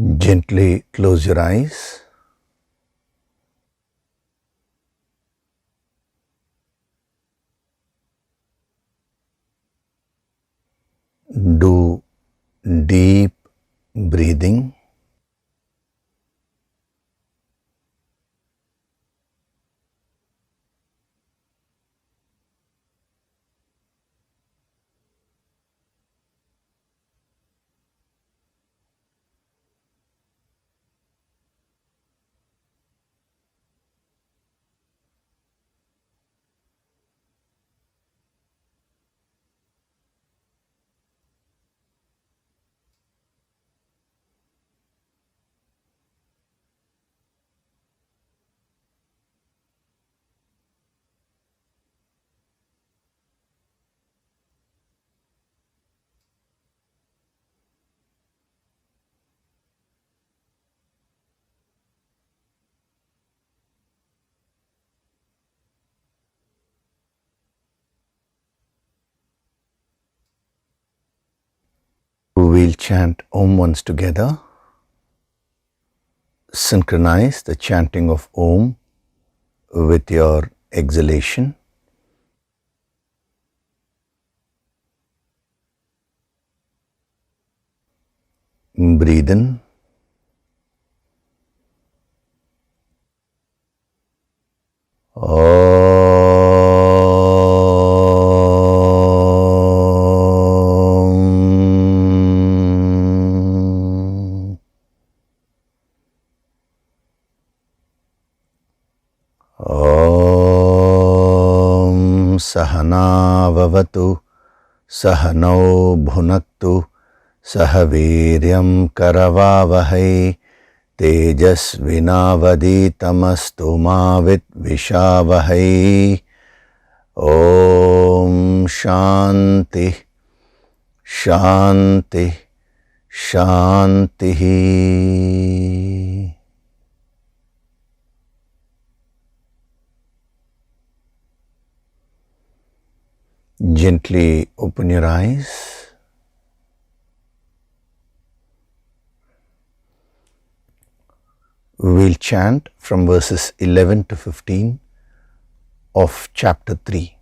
Gently close your eyes. Do deep breathing. We'll chant Om once together. Synchronize the chanting of Om with your exhalation. Breathe in. Sahana vavatu, sahanau bhunaktu, sahaviryam karavavahai, tejasvinavaditamastu ma vidvishavahai. Om Shanti, Shanti, Shanti. Gently open your eyes. We'll chant from verses 11 to 15 of chapter 3.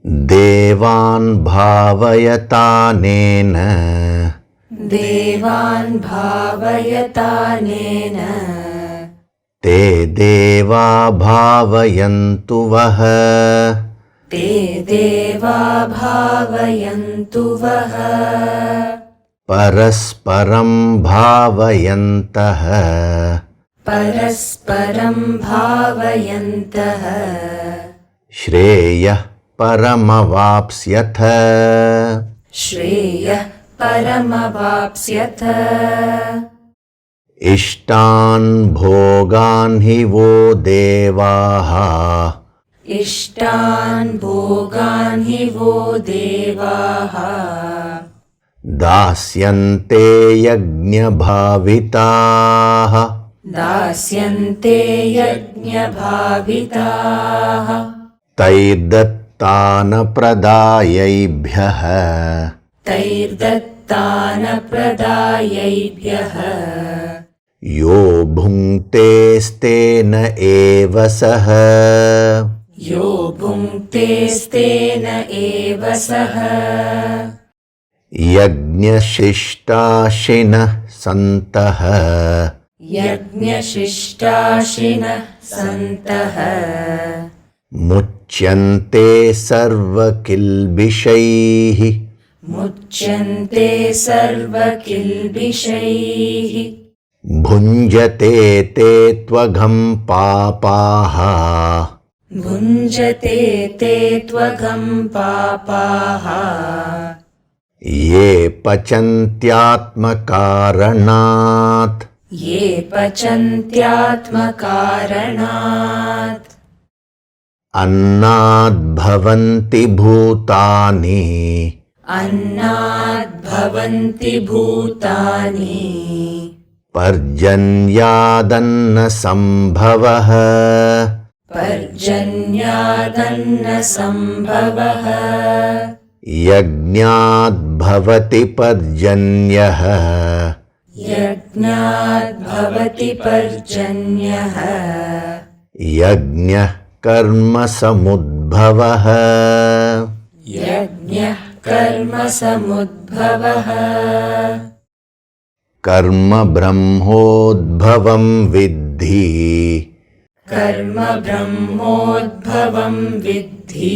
Devan bhavayatanena, Devan bhavayatanena, te deva bhavayantu vaha, te deva bhavayantu vaha, parasparam bhavayantaha, parasparam bhavayantaha, Shreya paramavapsyatha, Shreya paramavapsyatha, Ishtan bhogan hi vo devaha, Ishtan bhogan hi vo devaha, dasyante yajna bhavitaha, Dasyante yajna bhavitaha, taidattana pradayaibhyaha, Taidattana pradayaibhyaha, yo bhungte stena eva saha, Yo bhungte stena eva saha, yajna shishtashinah santaha, Yajna shishtashinah santaha, muchyante sarvakilbishaihi, Muchyante sarvakilbishaihi, bhunjate te tvagam papaha, Bhunjate te tvagam papaha, ye pachantyatmakaranat, Ye pachantyatmakaranat, annad bhavanti bhutani, Annad bhavanti bhutani, parjanyadanna sambhavaha, Parjanyadanna sambhavaha, यज्ञात् भवति पर्जन्यः यज्ञात् भवति पर्जन्यः यज्ञः कर्म समुद्भवः यज्ञः कर्म समुद्भवः कर्म ब्रह्मोद्भवं विद्धि कर्म ब्रह्मोद्भवं विद्धि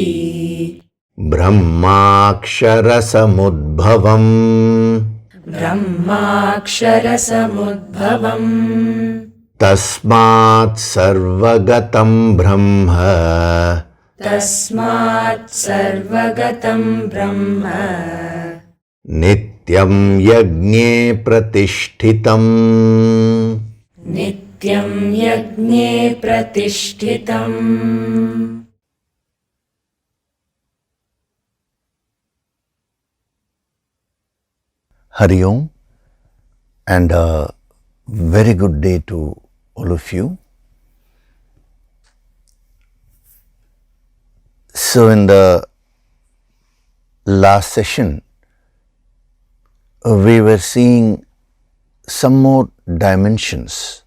ब्रह्माक्षरसमुद्भवम् ब्रह्माक्षरसमुद्भवम् तस्मात् सर्वगतं ब्रह्म तस्मात् सर्वगतं ब्रह्म नित्यं यज्ञे प्रतिष्ठितम् नित्यं यज्ञे प्रतिष्ठितम् Hari Om, and a very good day to all of you. So in the last session, we were seeing some more dimensions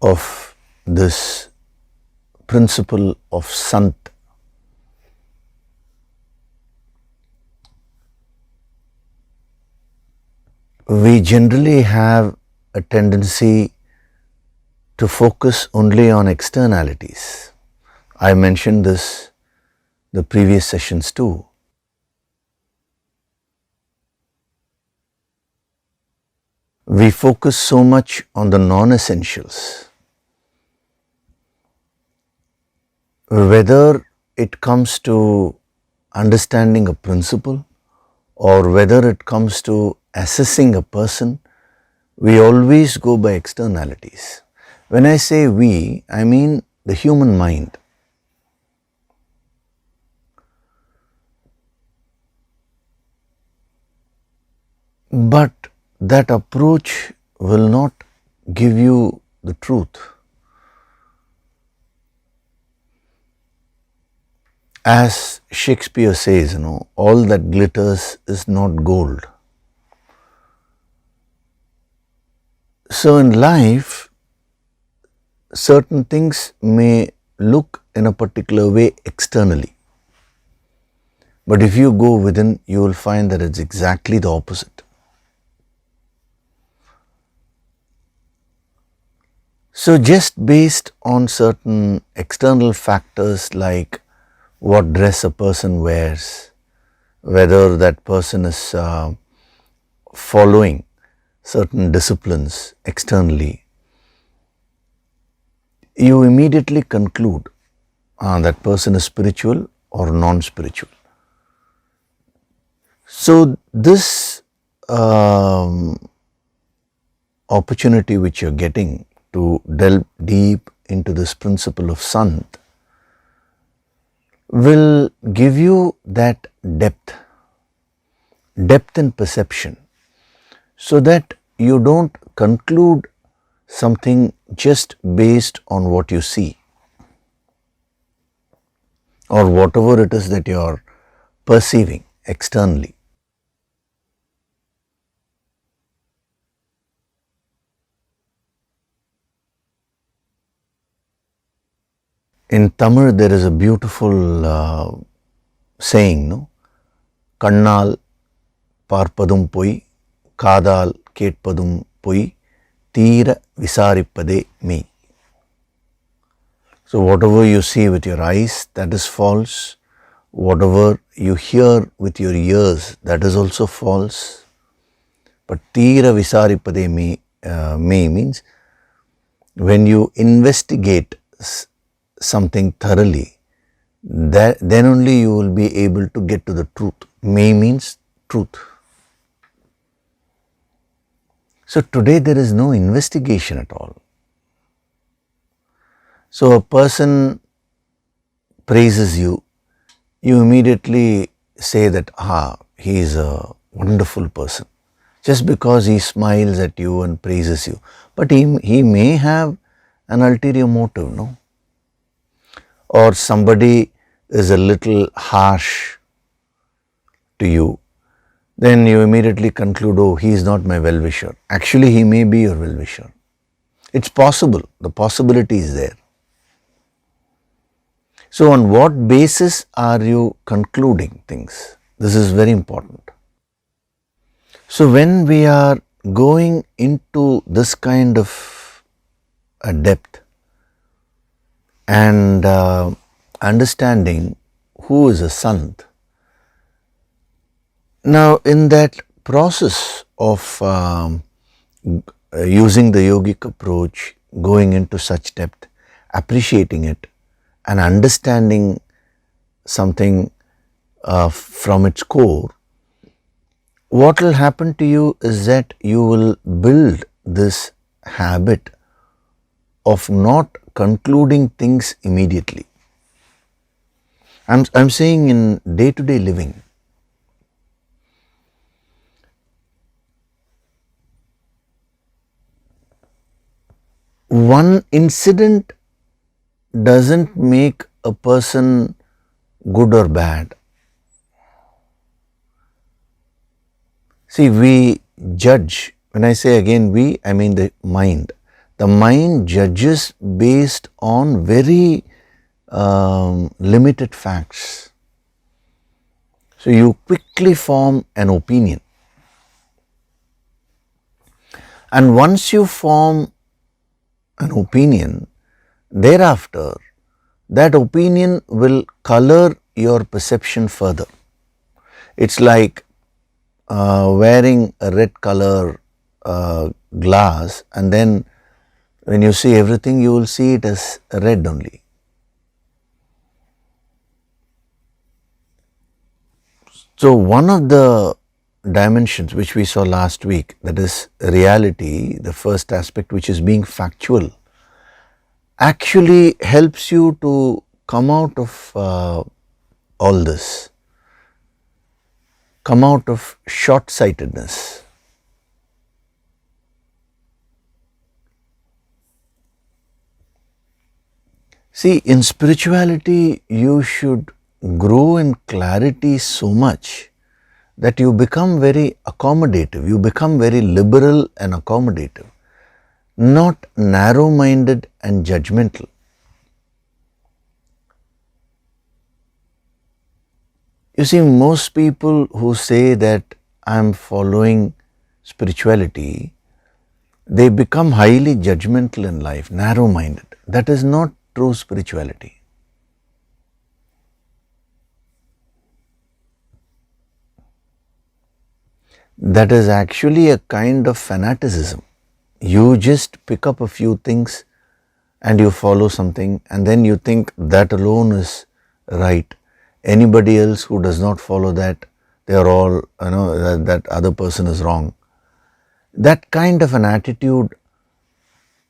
of this principle of Sant. We generally have a tendency to focus only on externalities. I mentioned this the previous sessions too. We focus so much on the non-essentials. Whether it comes to understanding a principle or whether it comes to assessing a person, we always go by externalities. When I say we, I mean the human mind. But that approach will not give you the truth. As Shakespeare says, all that glitters is not gold. So in life, certain things may look in a particular way externally. But if you go within, you will find that it's exactly the opposite. So just based on certain external factors like what dress a person wears, whether that person is following certain disciplines externally, you immediately conclude that person is spiritual or non-spiritual. So this opportunity which you're getting to delve deep into this principle of Sant will give you that depth in perception, so that you don't conclude something just based on what you see or whatever it is that you are perceiving externally. In Tamil, there is a beautiful saying, no? Kannal பார்ப்பதும் பொய், காதால் கேட்பதும் பொய், தீர விசாரிப்பதே மெய். So whatever you see with your eyes, that is false. Whatever you hear with your ears, that is also false. But tira visaripade me means when you investigate something thoroughly, then only you will be able to get to the truth. Me means truth. So today there is no investigation at all. So a person praises you, you immediately say that, he is a wonderful person, just because he smiles at you and praises you. But he may have an ulterior motive, no? Or somebody is a little harsh to you, then you immediately conclude, oh, he is not my well-wisher. Actually, he may be your well-wisher. It's possible. The possibility is there. So on what basis are you concluding things? This is very important. So when we are going into this kind of a depth and understanding who is a sant, now in that process of using the yogic approach, going into such depth, appreciating it and understanding something from its core, what will happen to you is that you will build this habit of not concluding things immediately. I'm saying in day-to-day living. One incident doesn't make a person good or bad. See, we judge. When I say again we, I mean the mind. The mind judges based on very limited facts. So you quickly form an opinion. And once you form an opinion, thereafter that opinion will color your perception further. It's like wearing a red color glass, and then when you see everything, you will see it as red only. So one of the dimensions which we saw last week, that is reality, the first aspect, which is being factual, actually helps you to come out of all this, come out of short-sightedness. See, in spirituality, you should grow in clarity so much that you become very accommodative, you become very liberal and accommodative, not narrow-minded and judgmental. You see, most people who say that I am following spirituality, they become highly judgmental in life, narrow-minded. That is not true spirituality. That is actually a kind of fanaticism. You just pick up a few things and you follow something, and then you think that alone is right. Anybody else who does not follow that, they are all, that other person is wrong. That kind of an attitude,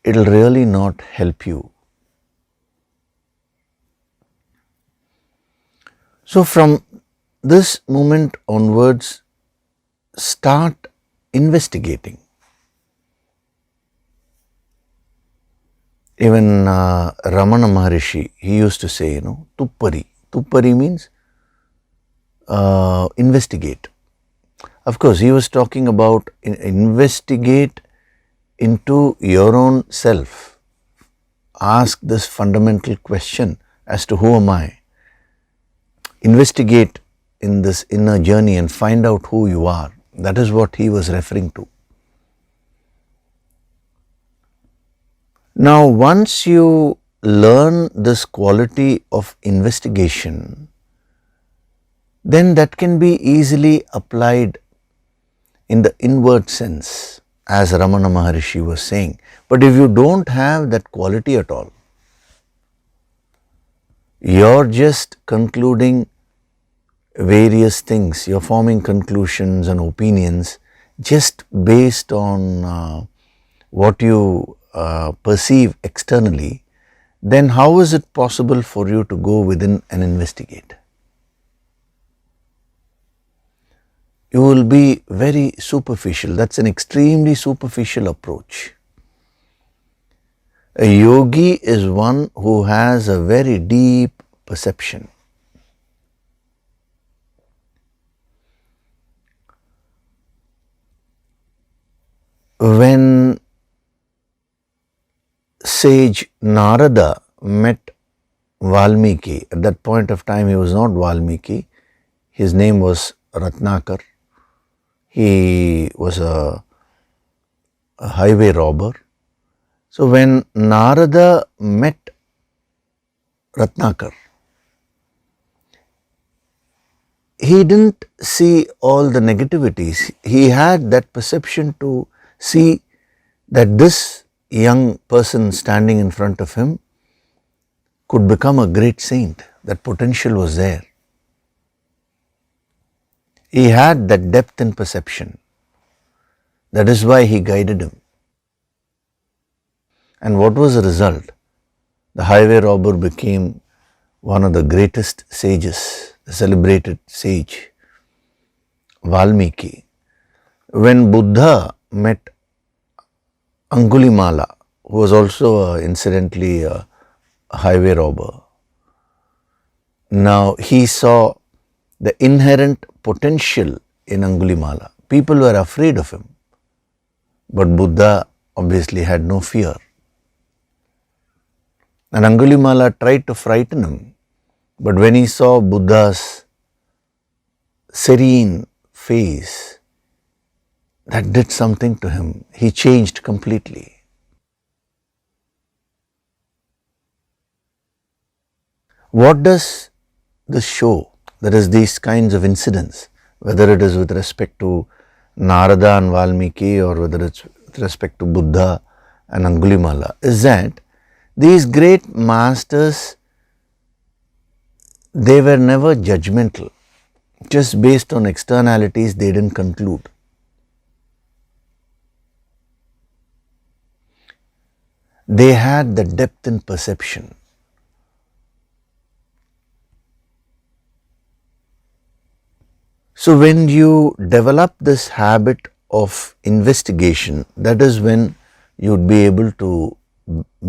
it will really not help you. So from this moment onwards, start investigating. Even Ramana Maharishi, he used to say, tuppari. Tuppari means investigate. Of course, he was talking about investigate into your own self. Ask this fundamental question as to who am I? Investigate in this inner journey and find out who you are. That is what he was referring to. Now, once you learn this quality of investigation, then that can be easily applied in the inward sense, as Ramana Maharishi was saying. But if you don't have that quality at all, you're just concluding various things, you're forming conclusions and opinions just based on what you perceive externally, then how is it possible for you to go within and investigate? You will be very superficial. That's an extremely superficial approach. A yogi is one who has a very deep perception. when sage Narada met Valmiki, at that point of time he was not Valmiki, his name was Ratnakar. He was a highway robber. So when Narada met Ratnakar, he didn't see all the negativities. He had that perception to see that this young person standing in front of him could become a great saint. That potential was there. He had that depth in perception. That is why he guided him. And what was the result? The highway robber became one of the greatest sages, the celebrated sage, Valmiki. When Buddha met Angulimala, who was also incidentally a highway robber, now he saw the inherent potential in Angulimala. People were afraid of him, but Buddha obviously had no fear. And Angulimala tried to frighten him, but when he saw Buddha's serene face, that did something to him. He changed completely. What does this show? That is, these kinds of incidents, whether it is with respect to Narada and Valmiki or whether it's with respect to Buddha and Angulimala, is that these great masters, they were never judgmental. Just based on externalities, they didn't conclude. They had the depth in perception. So when you develop this habit of investigation, that is when you'd be able to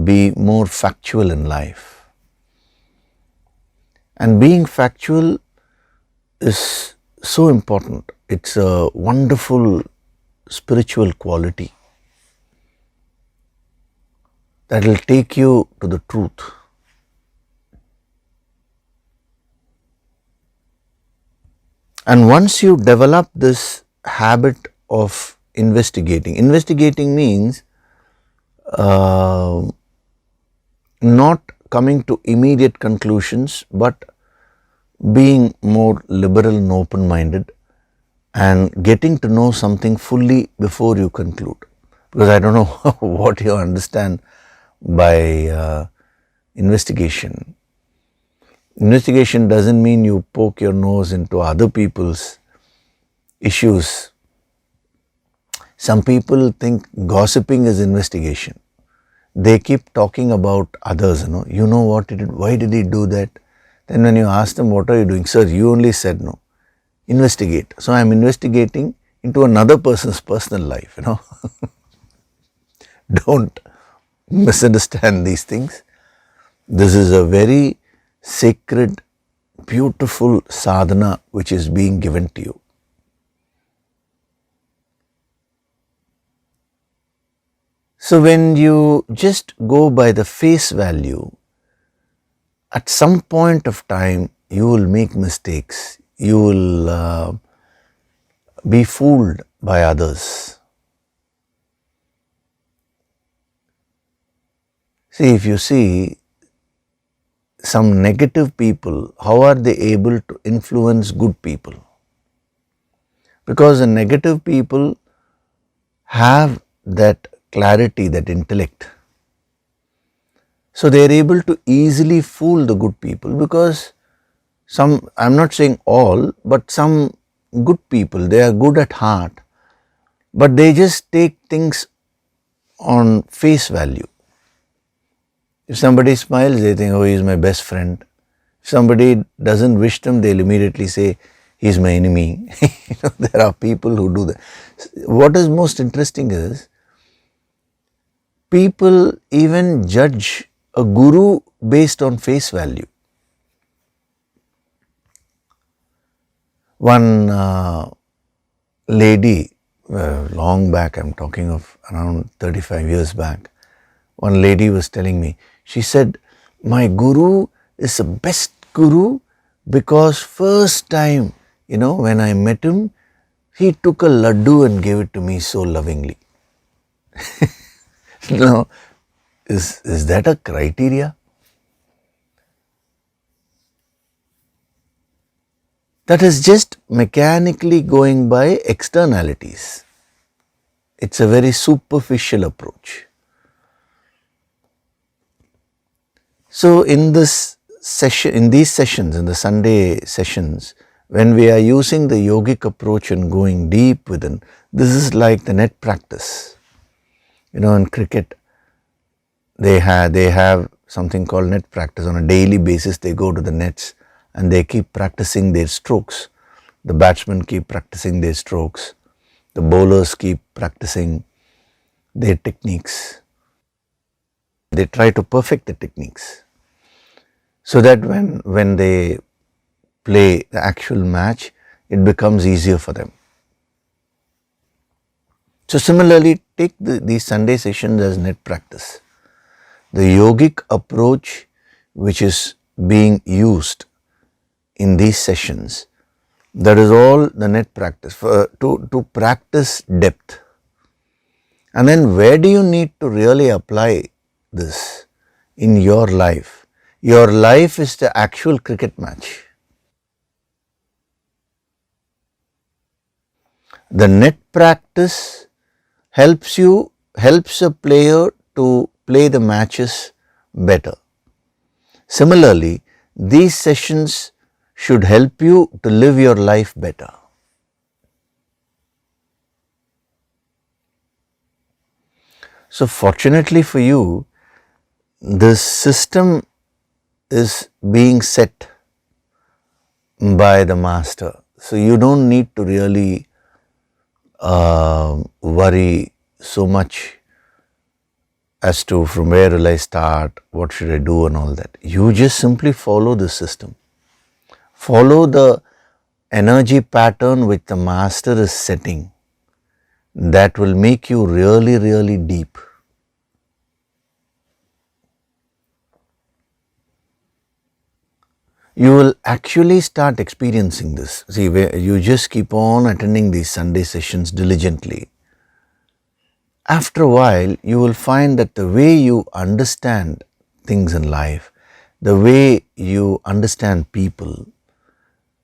be more factual in life. And being factual is so important. It's a wonderful spiritual quality that will take you to the truth. And once you develop this habit of investigating means not coming to immediate conclusions, but being more liberal and open-minded and getting to know something fully before you conclude. Because I don't know what you understand by investigation. Investigation doesn't mean you poke your nose into other people's issues. Some people think gossiping is investigation. They keep talking about others, you know what he did, why did he do that? Then when you ask them, what are you doing? Sir, you only said no. Investigate. So I am investigating into another person's personal life, Don't misunderstand these things. This is a very sacred, beautiful sadhana which is being given to you. So when you just go by the face value, at some point of time you will make mistakes, you will be fooled by others. See, if you see some negative people, how are they able to influence good people? Because the negative people have that clarity, that intellect. So they are able to easily fool the good people because I'm not saying all, but some good people, they are good at heart, but they just take things on face value. If somebody smiles, they think, oh, he's my best friend. If somebody doesn't wish them, they'll immediately say, he's my enemy. There are people who do that. What is most interesting is, people even judge a guru based on face value. One lady long back, I'm talking of around 35 years back, one lady was telling me, she said, my guru is the best guru because first time, when I met him, he took a laddu and gave it to me so lovingly. Now, is that a criteria? That is just mechanically going by externalities. It's a very superficial approach. So in this session, in these sessions, in the Sunday sessions, when we are using the yogic approach and going deep within, this is like the net practice. In cricket, they have something called net practice. On a daily basis, they go to the nets and they keep practicing their strokes. The batsmen keep practicing their strokes. The bowlers keep practicing their techniques. They try to perfect the techniques so that when they play the actual match, it becomes easier for them. So similarly, take these Sunday sessions as net practice. The yogic approach which is being used in these sessions, that is all the net practice to practice depth. And then where do you need to really apply this in your life? Your life is the actual cricket match. The net practice helps a player to play the matches better. Similarly, these sessions should help you to live your life better. So fortunately for you, this system is being set by the master. So you don't need to really worry so much as to from where will I start, what should I do and all that. You just simply follow the system. Follow the energy pattern which the master is setting. That will make you really, really deep. You will actually start experiencing this. See, you just keep on attending these Sunday sessions diligently. After a while, you will find that the way you understand things in life, the way you understand people,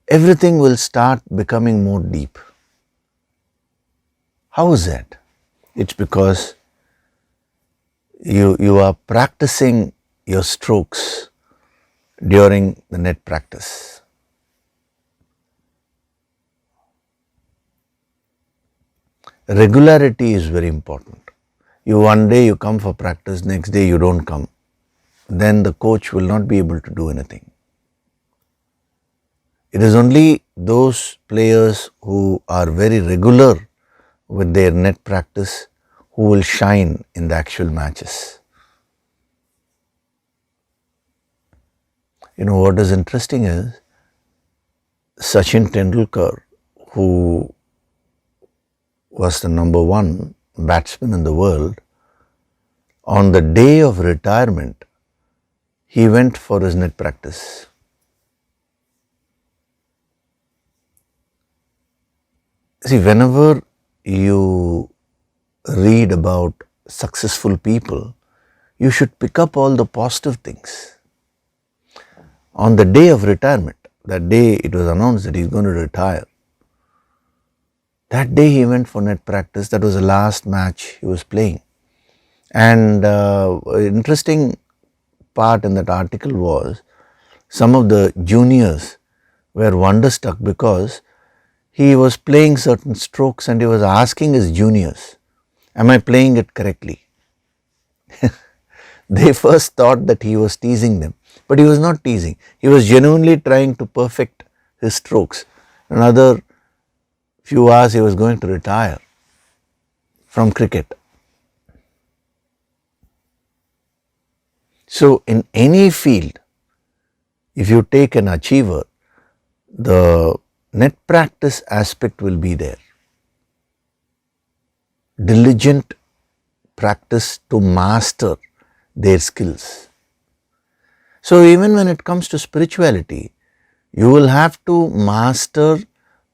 everything will start becoming more deep. How is that? It's because you are practicing your strokes during the net practice. Regularity is very important. One day you come for practice, next day you don't come. Then the coach will not be able to do anything. It is only those players who are very regular with their net practice who will shine in the actual matches. What is interesting is Sachin Tendulkar, who was the number one batsman in the world, on the day of retirement, he went for his net practice. See, whenever you read about successful people, you should pick up all the positive things. On the day of retirement, that day it was announced that he's going to retire. That day he went for net practice. That was the last match he was playing. And interesting part in that article was some of the juniors were wonderstruck because he was playing certain strokes and he was asking his juniors, am I playing it correctly? They first thought that he was teasing them, but he was not teasing. He was genuinely trying to perfect his strokes. Another few hours he was going to retire from cricket. So in any field, if you take an achiever, the net practice aspect will be there. diligent practice to master their skills. So even when it comes to spirituality, you will have to master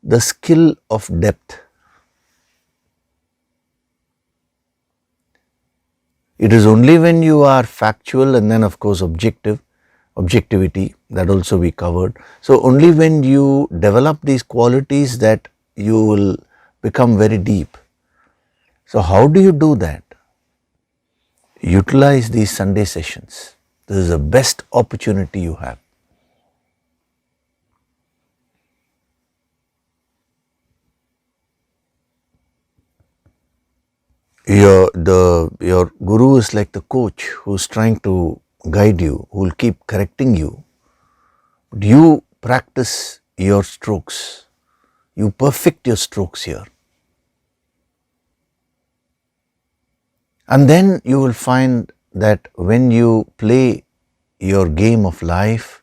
the skill of depth. It is only when you are factual and then of course objectivity, that also we covered. So only when you develop these qualities that you will become very deep. So how do you do that? Utilize these Sunday sessions. This is the best opportunity you have. Your guru is like the coach who's trying to guide you, who will keep correcting you. But you practice your strokes. You perfect your strokes here. And then you will find that when you play your game of life,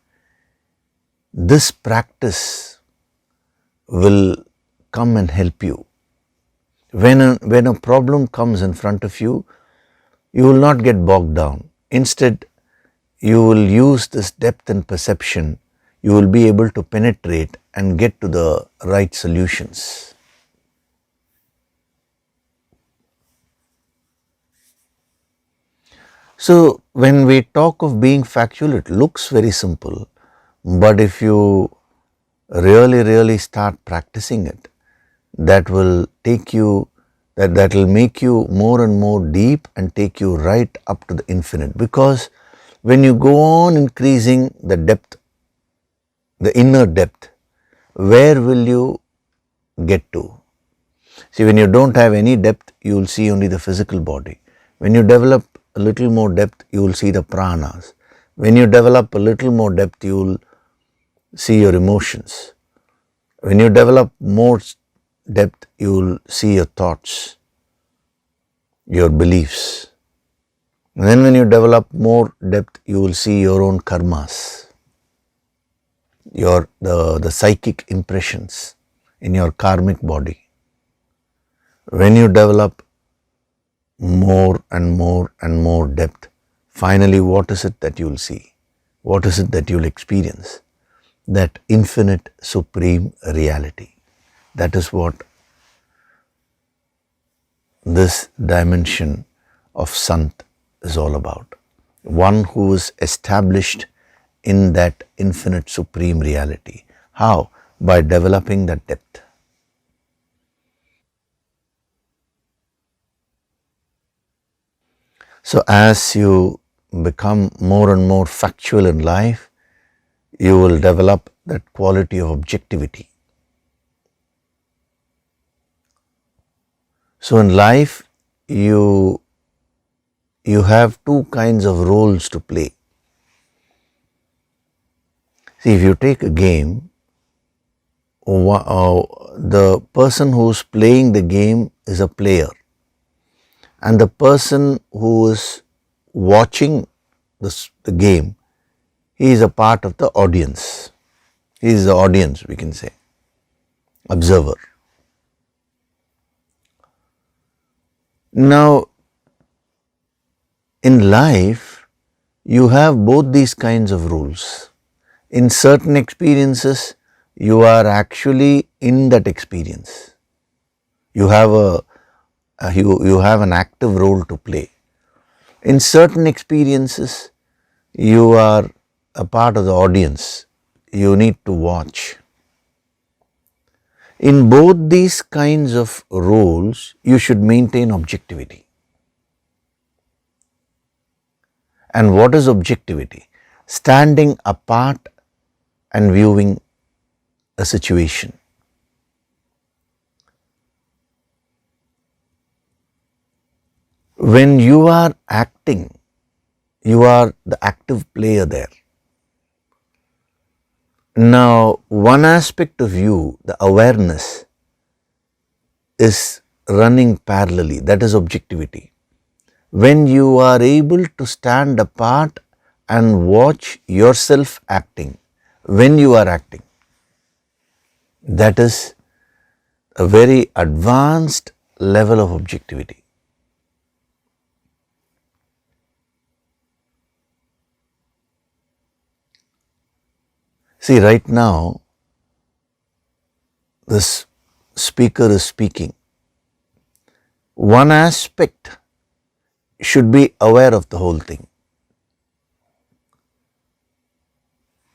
this practice will come and help you. When a problem comes in front of you, you will not get bogged down. Instead, you will use this depth and perception. You will be able to penetrate and get to the right solutions. So when we talk of being factual, it looks very simple, but if you really start practicing it, that will take you, that will make you more and more deep and take you right up to the infinite. Because when you go on increasing the depth, the inner depth, where will you get to? See, when you don't have any depth, you will see only the physical body. When you develop a little more depth, you will see the pranas. When you develop a little more depth, you will see your emotions. When you develop more depth, you will see your thoughts, your beliefs. And then when you develop more depth, you will see your own karmas, the psychic impressions in your karmic body. When you develop more and more depth, finally what is it that you will see? What is it that you will experience? That infinite supreme reality. That is what this dimension of Sant is all about. One who is established in that infinite supreme reality. How? By developing that depth. So as you become more and more factual in life, you will develop that quality of objectivity. So in life, you have two kinds of roles to play. See, if you take a game, the person who's playing the game is a player, and the person who is watching the game, he is a part of the audience. He is the audience, we can say, observer. Now, in life, you have both these kinds of roles. In certain experiences, you are actually in that experience. You have an active role to play. In certain experiences, you are a part of the audience. You need to watch. In both these kinds of roles, you should maintain objectivity. And what is objectivity? Standing apart and viewing a situation. When you are acting, you are the active player there. Now, one aspect of you, the awareness, is running parallelly. That is objectivity. When you are able to stand apart and watch yourself acting, when you are acting, that is a very advanced level of objectivity. See, right now, this speaker is speaking. One aspect should be aware of the whole thing.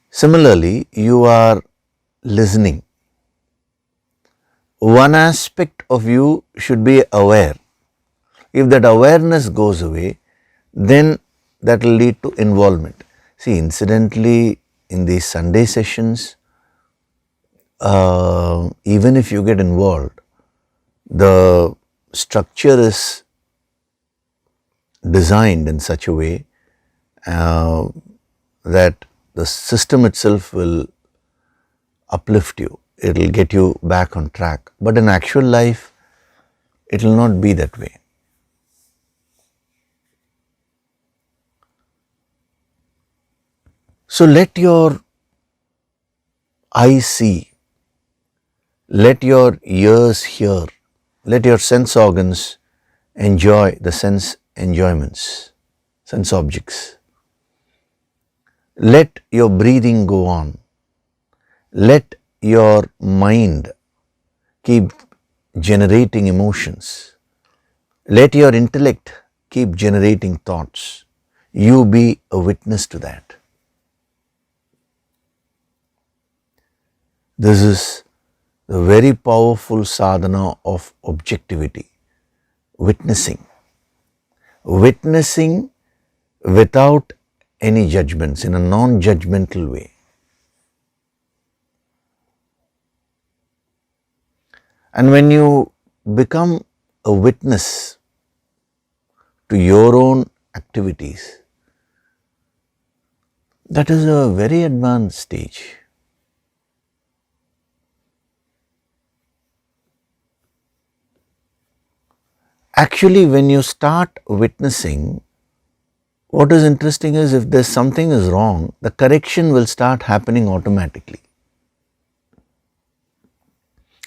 Similarly, you are listening. One aspect of you should be aware. If that awareness goes away, then that will lead to involvement. See, incidentally, in these Sunday sessions, even if you get involved, the structure is designed in such a way that the system itself will uplift you. It will get you back on track. But in actual life, it will not be that way. So let your eyes see, let your ears hear, let your sense organs enjoy the sense enjoyments, sense objects. Let your breathing go on. Let your mind keep generating emotions. Let your intellect keep generating thoughts. You be a witness to that. This is the very powerful sadhana of objectivity, witnessing. Witnessing without any judgments, in a non-judgmental way. And when you become a witness to your own activities, that is a very advanced stage. Actually, when you start witnessing, what is interesting is if there's something is wrong, the correction will start happening automatically.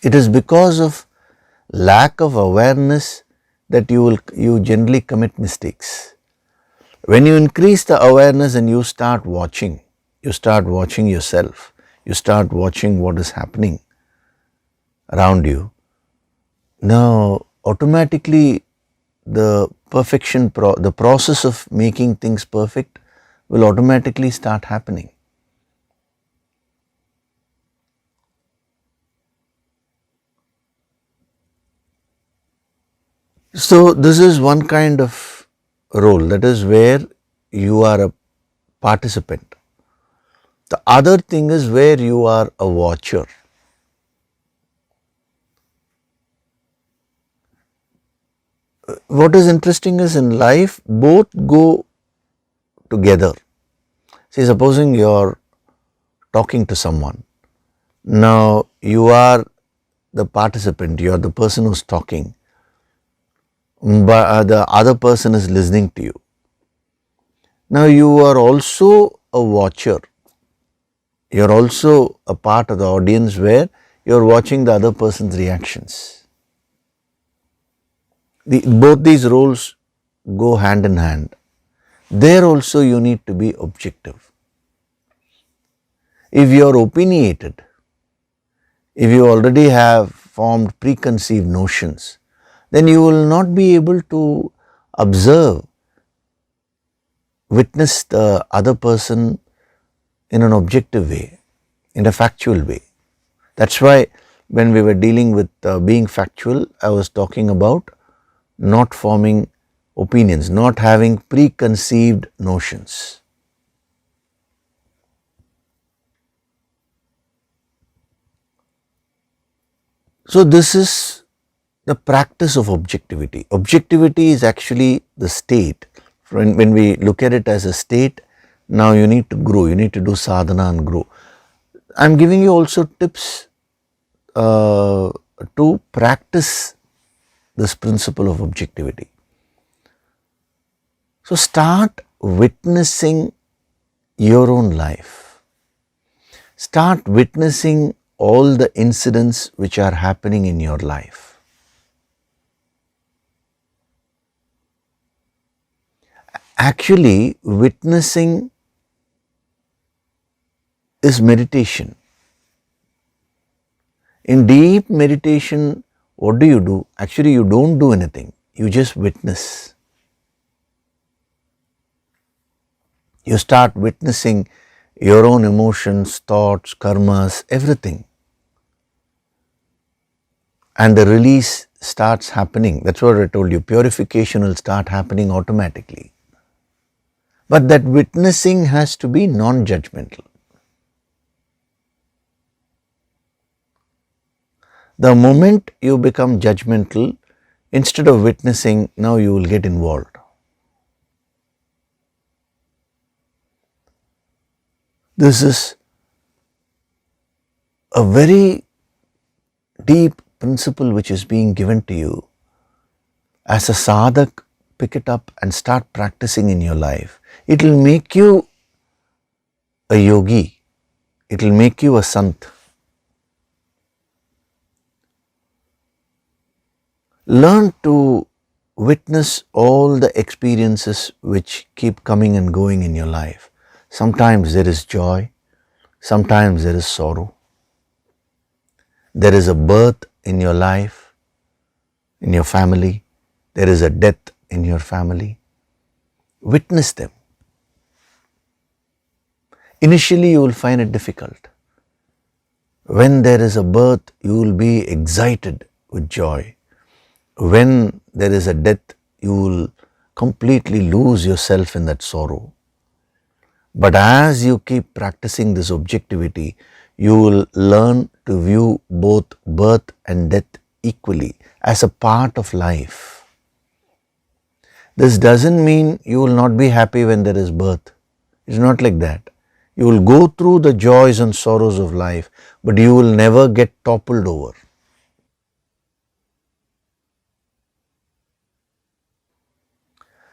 It is because of lack of awareness that you generally commit mistakes. When you increase the awareness and you start watching yourself, you start watching what is happening around you. Now, automatically the process of making things perfect will automatically start happening. So this is one kind of role, that is where you are a participant. The other thing is where you are a watcher. What is interesting is in life, both go together. See, supposing you are talking to someone. Now, you are the participant, you are the person who is talking, but the other person is listening to you. Now, you are also a watcher. You are also a part of the audience where you are watching the other person's reactions. Both these roles go hand in hand. There also you need to be objective. If you are opinionated, if you already have formed preconceived notions, then you will not be able to observe, witness the other person in an objective way, in a factual way. That's why when we were dealing with being factual, I was talking about not forming opinions, not having preconceived notions. So this is the practice of objectivity. Objectivity is actually the state. When we look at it as a state, now you need to grow, you need to do sadhana and grow. I am giving you also tips to practice this principle of objectivity. So start witnessing your own life. Start witnessing all the incidents which are happening in your life. Actually, witnessing is meditation. In deep meditation, what do? Actually, you don't do anything. You just witness. You start witnessing your own emotions, thoughts, karmas, everything. And the release starts happening. That's what I told you. Purification will start happening automatically. But that witnessing has to be non-judgmental. The moment you become judgmental, instead of witnessing, now you will get involved. This is a very deep principle which is being given to you. As a sadhak, pick it up and start practicing in your life. It will make you a yogi. It will make you a sant. Learn to witness all the experiences which keep coming and going in your life. Sometimes there is joy, sometimes there is sorrow. There is a birth in your life, in your family. There is a death in your family. Witness them. Initially you will find it difficult. When there is a birth, you will be excited with joy. When there is a death, you will completely lose yourself in that sorrow. But as you keep practicing this objectivity, you will learn to view both birth and death equally as a part of life. This doesn't mean you will not be happy when there is birth. It's not like that. You will go through the joys and sorrows of life, but you will never get toppled over.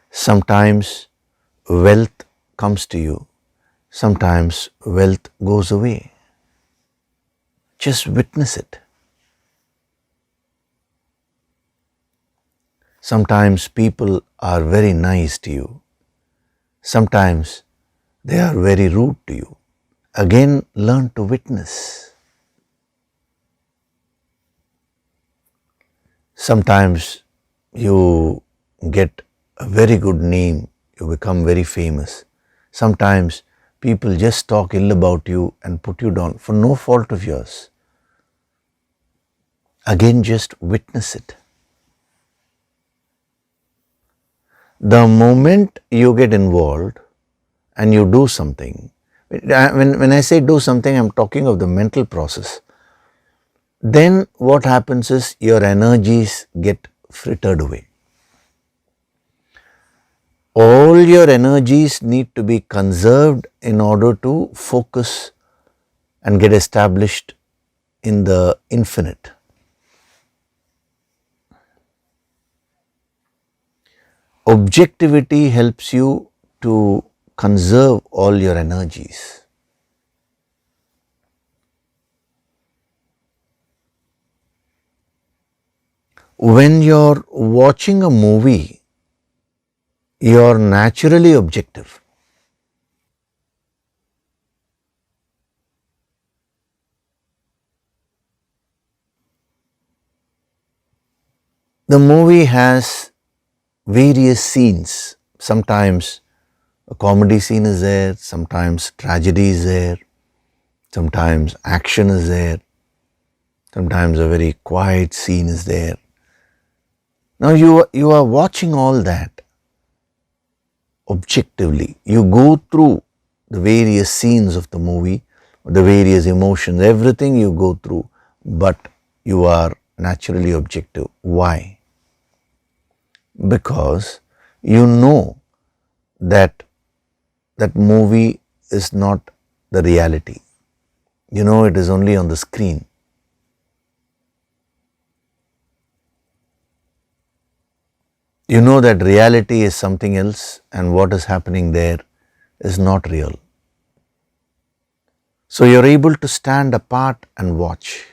Sometimes wealth comes to you. Sometimes wealth goes away. Just witness it. Sometimes people are very nice to you. Sometimes they are very rude to you. Again, learn to witness. Sometimes you get a very good name, you become very famous. Sometimes people just talk ill about you and put you down for no fault of yours. Again, just witness it. The moment you get involved and you do something, when I say do something, I'm talking of the mental process. Then what happens is your energies get frittered away. All your energies need to be conserved in order to focus and get established in the infinite. Objectivity helps you to conserve all your energies. When you're watching a movie, you're naturally objective. The movie has various scenes. Sometimes a comedy scene is there, sometimes tragedy is there, sometimes action is there, sometimes a very quiet scene is there. Now you are watching all that objectively. You go through the various scenes of the movie, the various emotions, everything you go through, but you are naturally objective. Why? Because you know that that movie is not the reality. You know it is only on the screen. You know that reality is something else and what is happening there is not real. So you're able to stand apart and watch.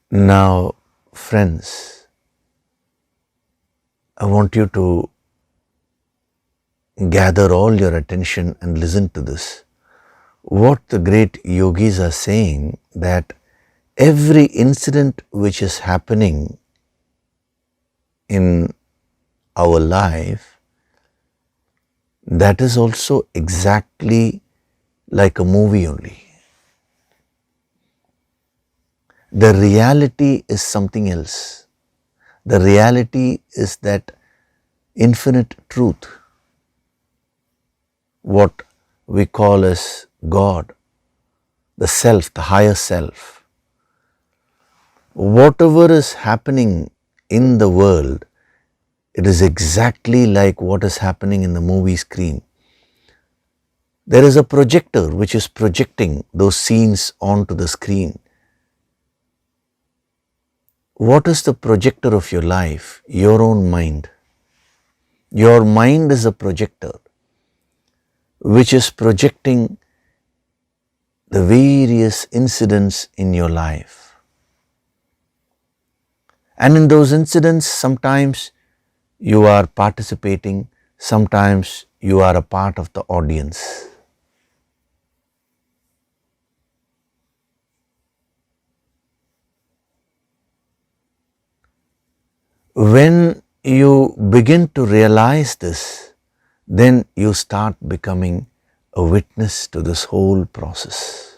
Now, friends, I want you to gather all your attention and listen to this. What the great yogis are saying, that every incident which is happening in our life, that is also exactly like a movie only. The reality is something else. The reality is that infinite truth, what we call as God, the self, the higher self. Whatever is happening in the world, it is exactly like what is happening in the movie screen. There is a projector which is projecting those scenes onto the screen. What is the projector of your life? Your own mind. Your mind is a projector which is projecting the various incidents in your life. And in those incidents, sometimes you are participating, sometimes you are a part of the audience. When you begin to realize this, then you start becoming a witness to this whole process.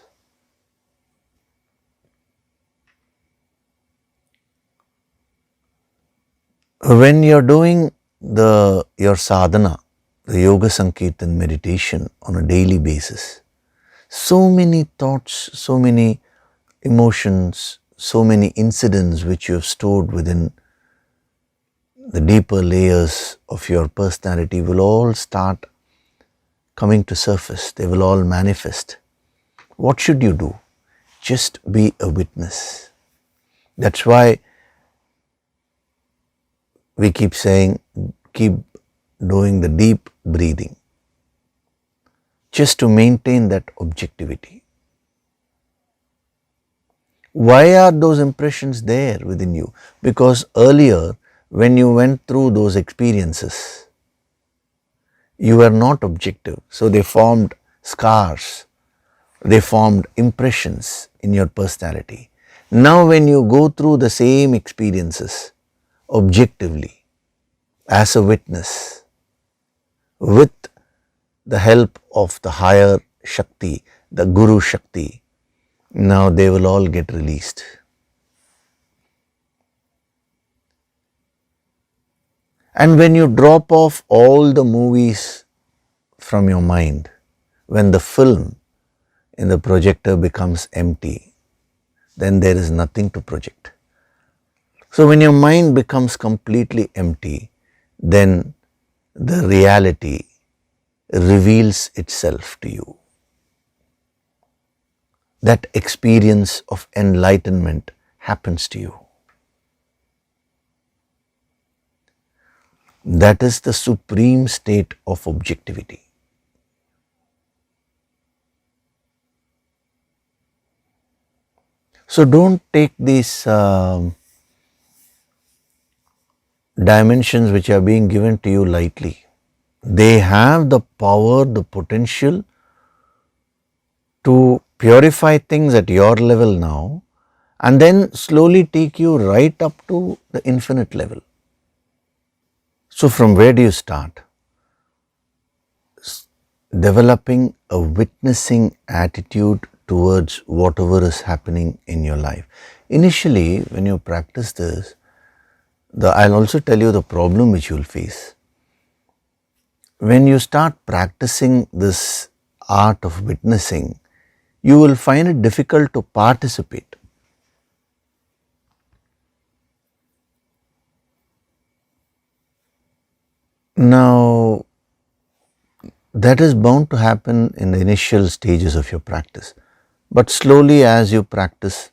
When you're doing your sadhana, the yoga sankirtan meditation on a daily basis, so many thoughts, so many emotions, so many incidents which you have stored within the deeper layers of your personality will all start coming to surface. They will all manifest. What should you do? Just be a witness. That's why we keep saying, keep doing the deep breathing, just to maintain that objectivity. Why are those impressions there within you? Because earlier, when you went through those experiences, you were not objective. So they formed scars, they formed impressions in your personality. Now when you go through the same experiences objectively, as a witness, with the help of the higher Shakti, the Guru Shakti, now they will all get released. And when you drop off all the movies from your mind, when the film in the projector becomes empty, then there is nothing to project. So when your mind becomes completely empty, then the reality reveals itself to you. That experience of enlightenment happens to you. That is the supreme state of objectivity. So don't take these dimensions which are being given to you lightly. They have the power, the potential to purify things at your level now, and then slowly take you right up to the infinite level. So from where do you start? Developing a witnessing attitude towards whatever is happening in your life. Initially, when you practice this, I'll also tell you the problem which you will face. When you start practicing this art of witnessing, you will find it difficult to participate. Now, that is bound to happen in the initial stages of your practice. But slowly as you practice,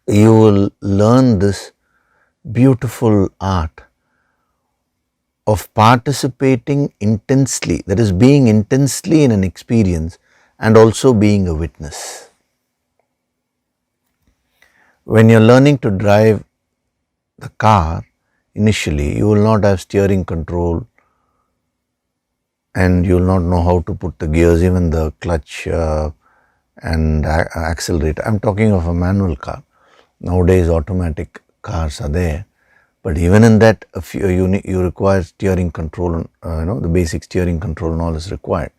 you will learn this beautiful art of participating intensely, that is being intensely in an experience and also being a witness. When you're learning to drive the car, initially you will not have steering control and you will not know how to put the gears, even the clutch and accelerator. I am talking of a manual car. Nowadays automatic cars are there, but even in that you require steering control, the basic steering control and all is required.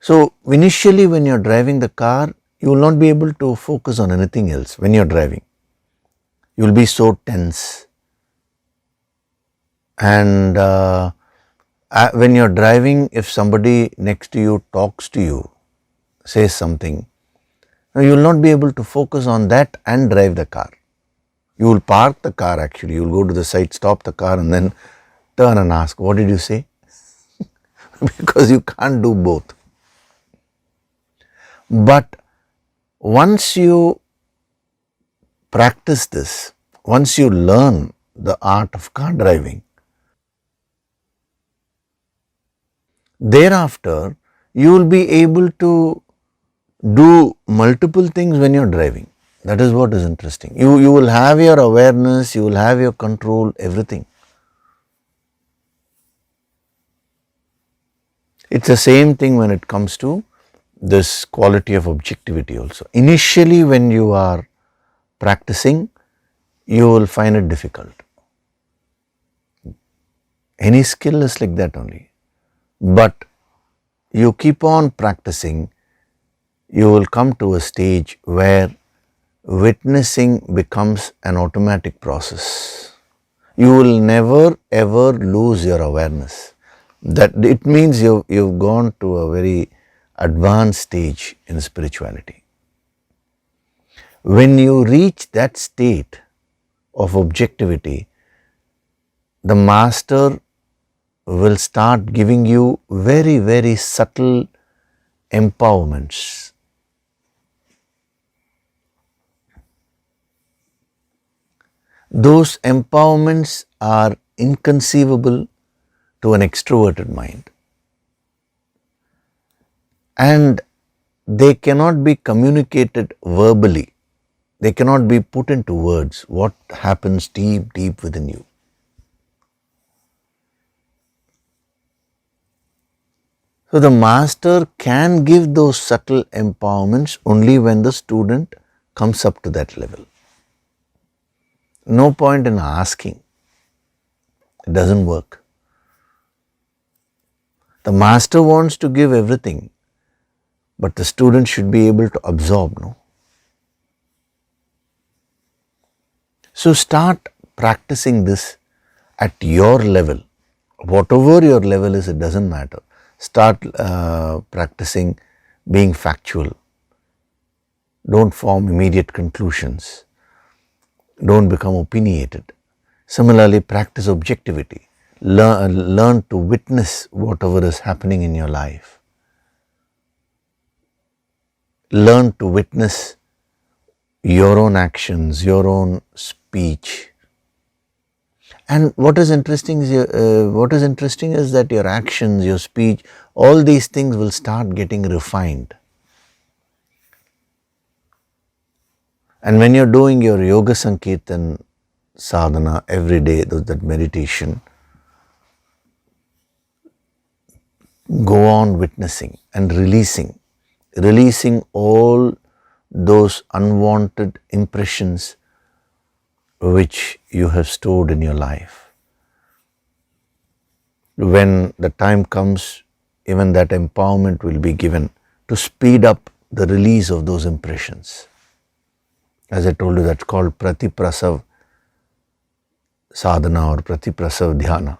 So initially when you are driving the car, you will not be able to focus on anything else when you are driving. You will be so tense, and when you are driving, if somebody next to you talks to you, says something, you will not be able to focus on that and drive the car. You will park the car actually, you will go to the side, stop the car and then turn and ask, what did you say? Because you can't do both. But once you practice this, once you learn the art of car driving, thereafter you will be able to do multiple things when you are driving. That is what is interesting. You will have your awareness, you will have your control, everything. It's the same thing when it comes to this quality of objectivity also. Initially when you are practicing, you will find it difficult. Any skill is like that only. But you keep on practicing, you will come to a stage where witnessing becomes an automatic process. You will never ever lose your awareness. That it means you've gone to a very advanced stage in spirituality. When you reach that state of objectivity, the master will start giving you very, very subtle empowerments. Those empowerments are inconceivable to an extroverted mind, and they cannot be communicated verbally. They cannot be put into words what happens deep, deep within you. So the master can give those subtle empowerments only when the student comes up to that level. No point in asking. It doesn't work. The master wants to give everything, but the student should be able to absorb, no? So start practicing this at your level. Whatever your level is, it doesn't matter. Start practicing being factual. Don't form immediate conclusions. Don't become opinionated. Similarly, practice objectivity. Learn to witness whatever is happening in your life. Learn to witness your own actions, your own speech. And what is interesting is that your actions, your speech, all these things will start getting refined. And when you're doing your yoga sankirtan sadhana every day, that meditation, go on witnessing and releasing all those unwanted impressions which you have stored in your life. When the time comes, even that empowerment will be given to speed up the release of those impressions. As I told you, that's called pratiprasav sadhana or pratiprasav dhyana.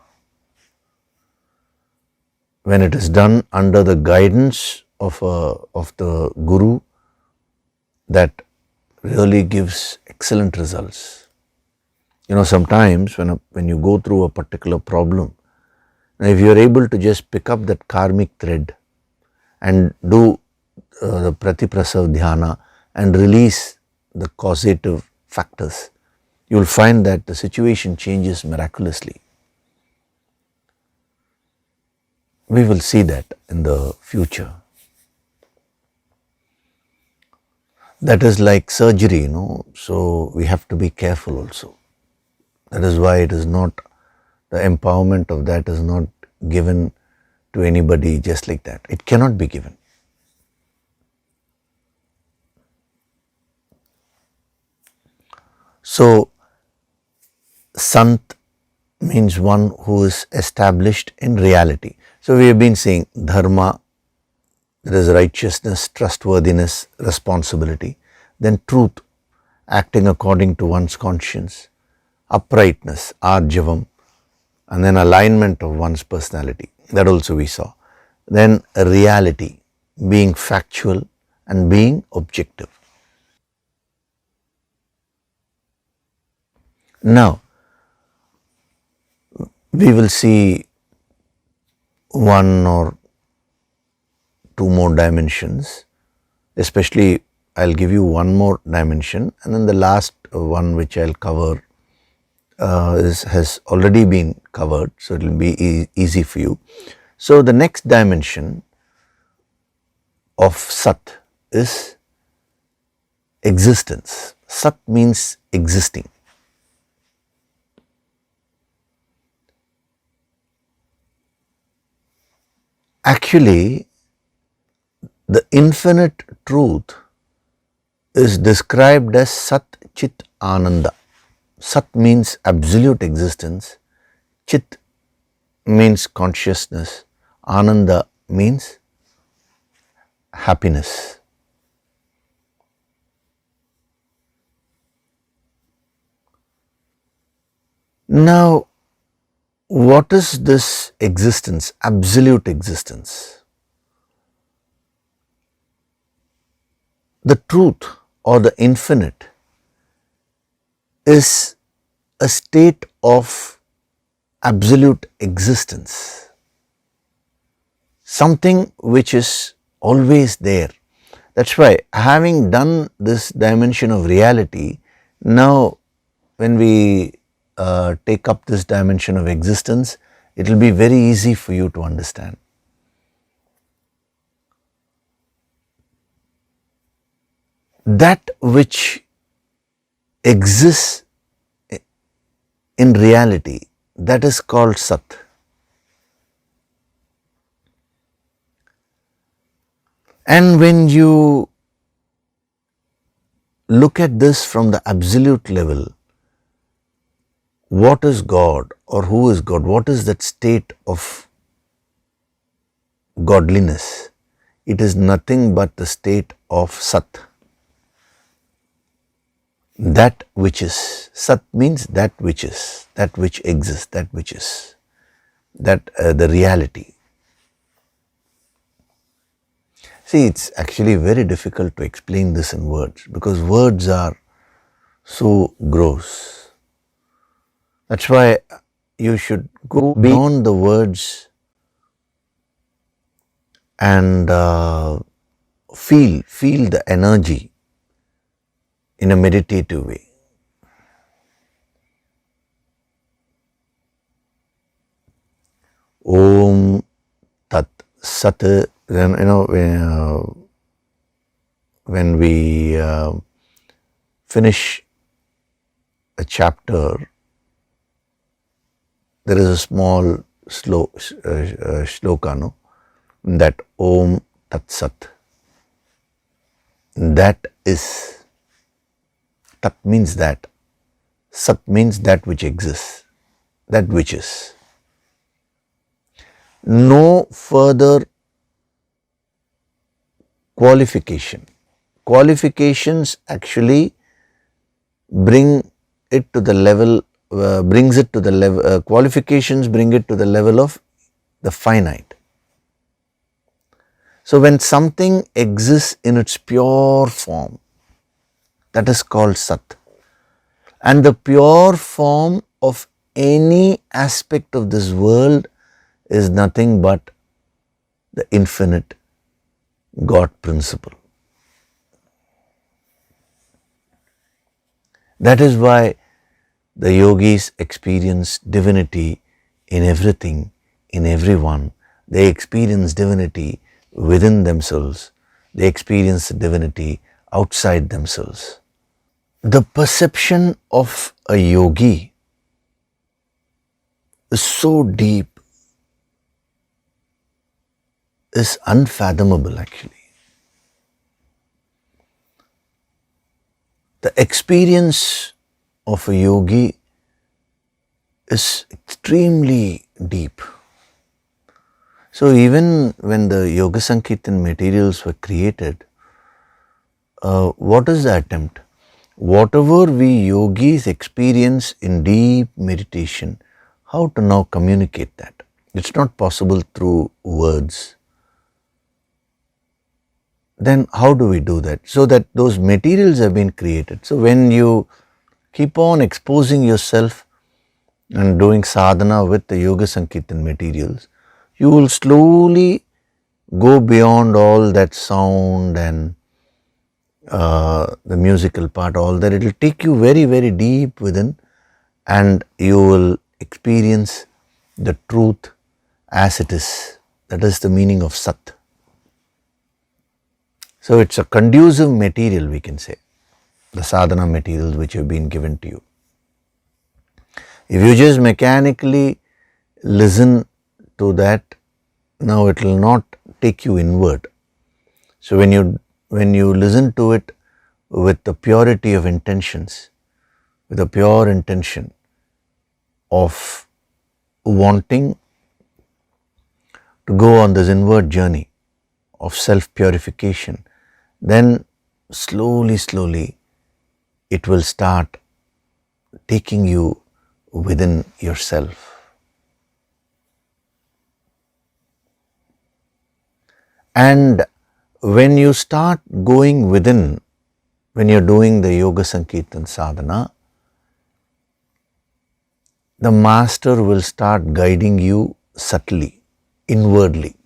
When it is done under the guidance of the guru, that really gives excellent results. Sometimes when you go through a particular problem, if you are able to just pick up that karmic thread and do the pratiprasav dhyana and release the causative factors, you will find that the situation changes miraculously. We will see that in the future. That is like surgery, so we have to be careful also. That is why it is not, the empowerment of that is not given to anybody just like that. It cannot be given. So, Sant means one who is established in reality. So, we have been saying dharma, there is righteousness, trustworthiness, responsibility. Then truth, acting according to one's conscience. Uprightness, arjavam, and then alignment of one's personality. That also we saw. Then reality, being factual and being objective. Now, we will see one or two more dimensions, especially I'll give you one more dimension, and then the last one which I'll cover has already been covered, so it will be easy for you. So, the next dimension of Sat is existence. Sat means existing. Actually, the infinite truth is described as Sat Chit Ananda. Sat means absolute existence, Chit means consciousness, Ananda means happiness. Now, what is this existence, absolute existence? The truth or the infinite is a state of absolute existence, something which is always there. That's why, having done this dimension of reality, now when we take up this dimension of existence, it will be very easy for you to understand. That which exists in reality, that is called Sat. And when you look at this from the absolute level, what is God or who is God? What is that state of godliness? It is nothing but the state of Sat. That which is. Sat means that which is, that which exists, that which is, that the reality. See, it's actually very difficult to explain this in words because words are so gross. That's why you should go beyond the words and feel the energy in a meditative way. Om Tat Sat. Then, when we finish a chapter, there is a small shloka, no? That Om Tat Sat. That is. Tat means that. Sat means that which exists, that which is. No further qualification. Qualifications actually bring it to the level, qualifications bring it to the level of the finite. So when something exists in its pure form, that is called Sat. And the pure form of any aspect of this world is nothing but the infinite God principle. That is why the yogis experience divinity in everything, in everyone. They experience divinity within themselves. They experience divinity outside themselves. The perception of a yogi is so deep, is unfathomable actually. The experience of a yogi is extremely deep. So even when the Yoga Sankirtan materials were created, what is the attempt? Whatever we yogis experience in deep meditation, how to now communicate that? It's not possible through words. Then how do we do that? So that those materials have been created. So when you keep on exposing yourself and doing sadhana with the Yoga Sankirtan materials, you will slowly go beyond all that sound and the musical part, all that. It will take you very, very deep within, and you will experience the truth as it is. That is the meaning of Sat. So it's a conducive material, we can say, the sadhana materials which have been given to you. If you just mechanically listen to that, now it will not take you inward. So when you listen to it with the purity of intentions, with a pure intention of wanting to go on this inward journey of self-purification, then slowly it will start taking you within yourself. And when you start going within, when you're doing the Yoga Sankirtan sadhana, the master will start guiding you subtly, inwardly.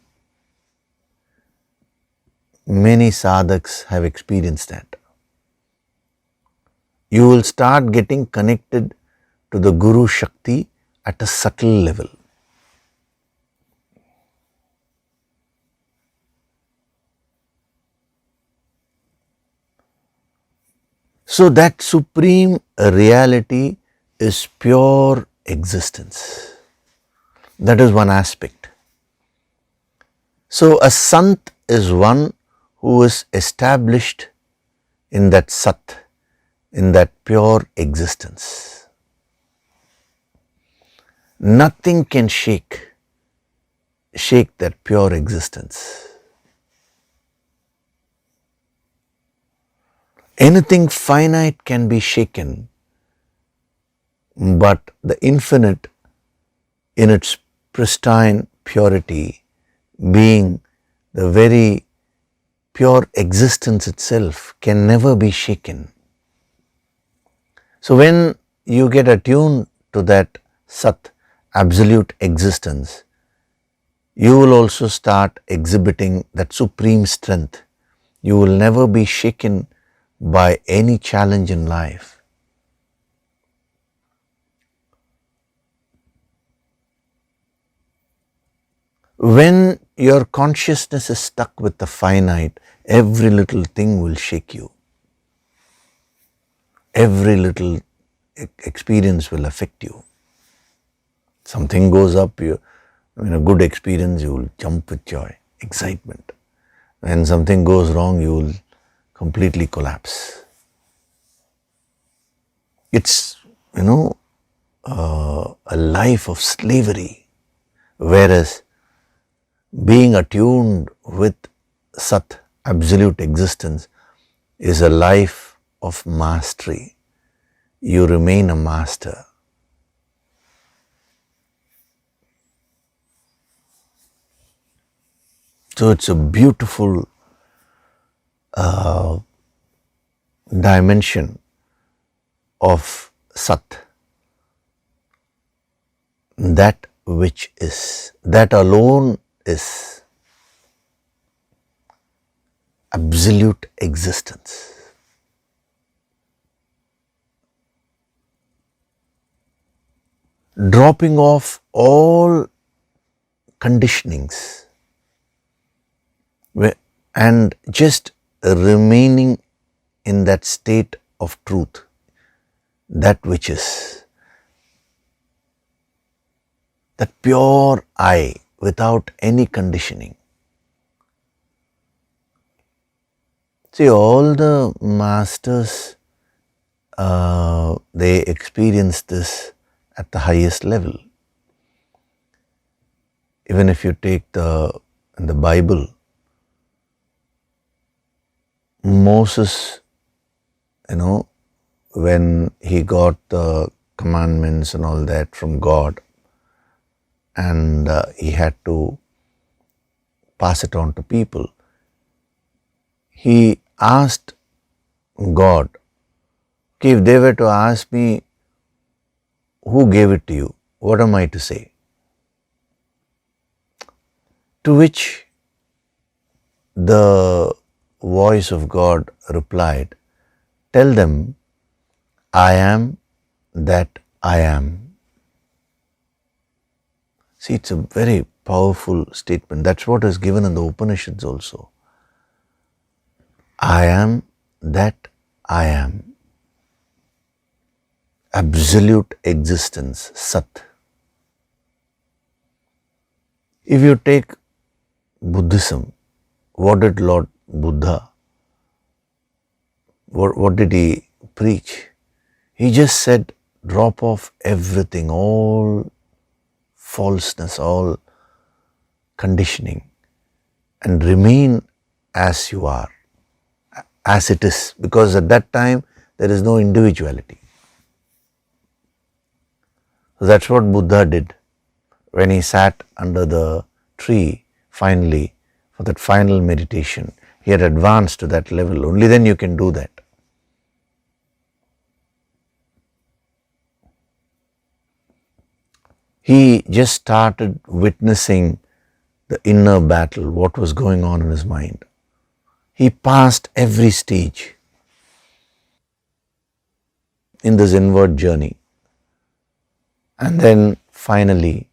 Many sadhaks have experienced that. You will start getting connected to the Guru Shakti at a subtle level. So that supreme reality is pure existence. That is one aspect. So a Sant is one who is established in that Sat, in that pure existence. Nothing can shake that pure existence. Anything finite can be shaken, but the infinite in its pristine purity, being the very pure existence itself, can never be shaken. So when you get attuned to that Sat, absolute existence, you will also start exhibiting that supreme strength. You will never be shaken by any challenge in life. When your consciousness is stuck with the finite, every little thing will shake you. Every little experience will affect you. Something goes up, a good experience, you will jump with joy, excitement. When something goes wrong, you will completely collapse. It's, a life of slavery, whereas being attuned with Sat, absolute existence, is a life of mastery. You remain a master. So it's a beautiful dimension of Sat, that which is, that alone is absolute existence. Dropping off all conditionings and just remaining in that state of truth, that which is. that pure I without any conditioning. See, all the masters, they experience this at the highest level. Even if you take in the Bible, Moses, when he got the commandments and all that from God, and he had to pass it on to people, he asked God, okay, if they were to ask me, who gave it to you? What am I to say? To which the voice of God replied, tell them, I am that I am. See, it's a very powerful statement. That's what is given in the Upanishads also. I am that I am. Absolute existence, Sat. If you take Buddhism, what did Lord Buddha, what did he preach? He just said, drop off everything, all falseness, all conditioning, and remain as you are, as it is, because at that time there is no individuality. So that's what Buddha did when he sat under the tree finally for that final meditation. He had advanced to that level. Only then you can do that. He just started witnessing the inner battle, what was going on in his mind. He passed every stage in this inward journey. And then finally,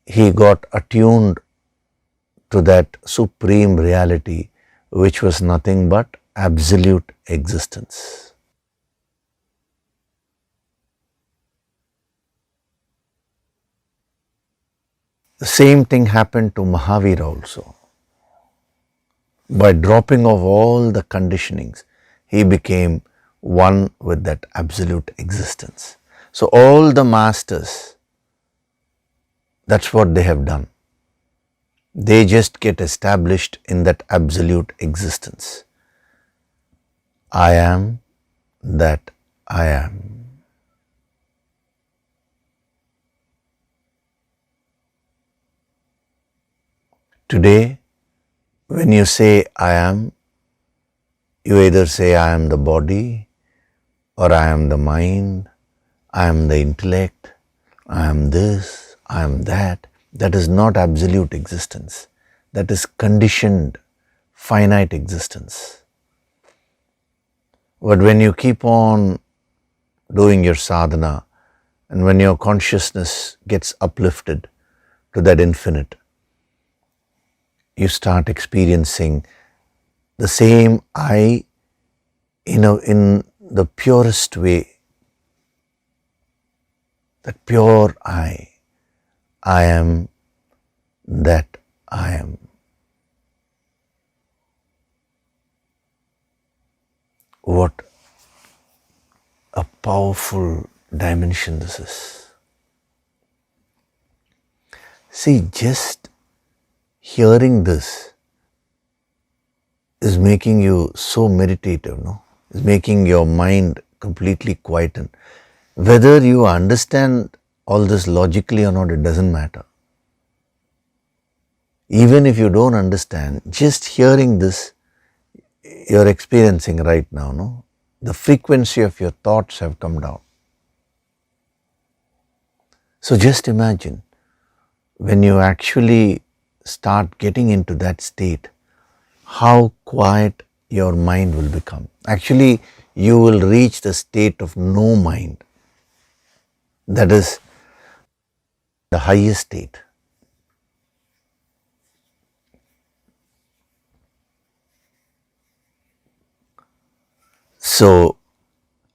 he got attuned to that supreme reality, which was nothing but absolute existence. The same thing happened to Mahavira also. By dropping off all the conditionings, he became one with that absolute existence. So all the masters, that's what they have done. They just get established in that absolute existence. I am that I am. Today, when you say I am, you either say I am the body, or I am the mind, I am the intellect, I am this, I am that. That is not absolute existence. That is conditioned, finite existence. But when you keep on doing your sadhana, and when your consciousness gets uplifted to that infinite, you start experiencing the same I in the purest way. That pure I am that I am. What a powerful dimension this is. See, just hearing this is making you so meditative, no? It's making your mind completely quieten. Whether you understand all this logically or not, it doesn't matter. Even if you don't understand, just hearing this, you're experiencing right now, no? The frequency of your thoughts have come down. So just imagine, when you actually start getting into that state, how quiet your mind will become. Actually, you will reach the state of no mind. That is the highest state. So,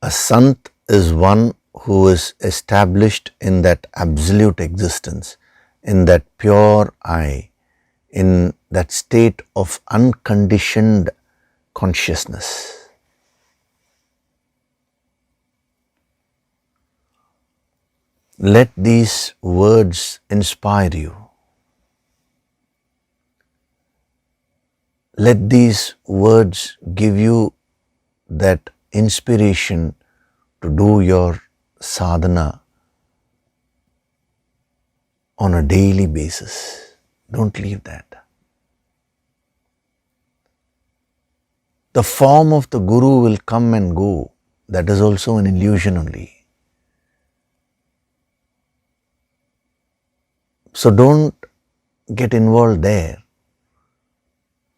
a sant is one who is established in that absolute existence, in that pure I, in that state of unconditioned consciousness. Let these words inspire you. Let these words give you that inspiration to do your sadhana on a daily basis. Don't leave that. The form of the Guru will come and go. That is also an illusion only. So don't get involved there.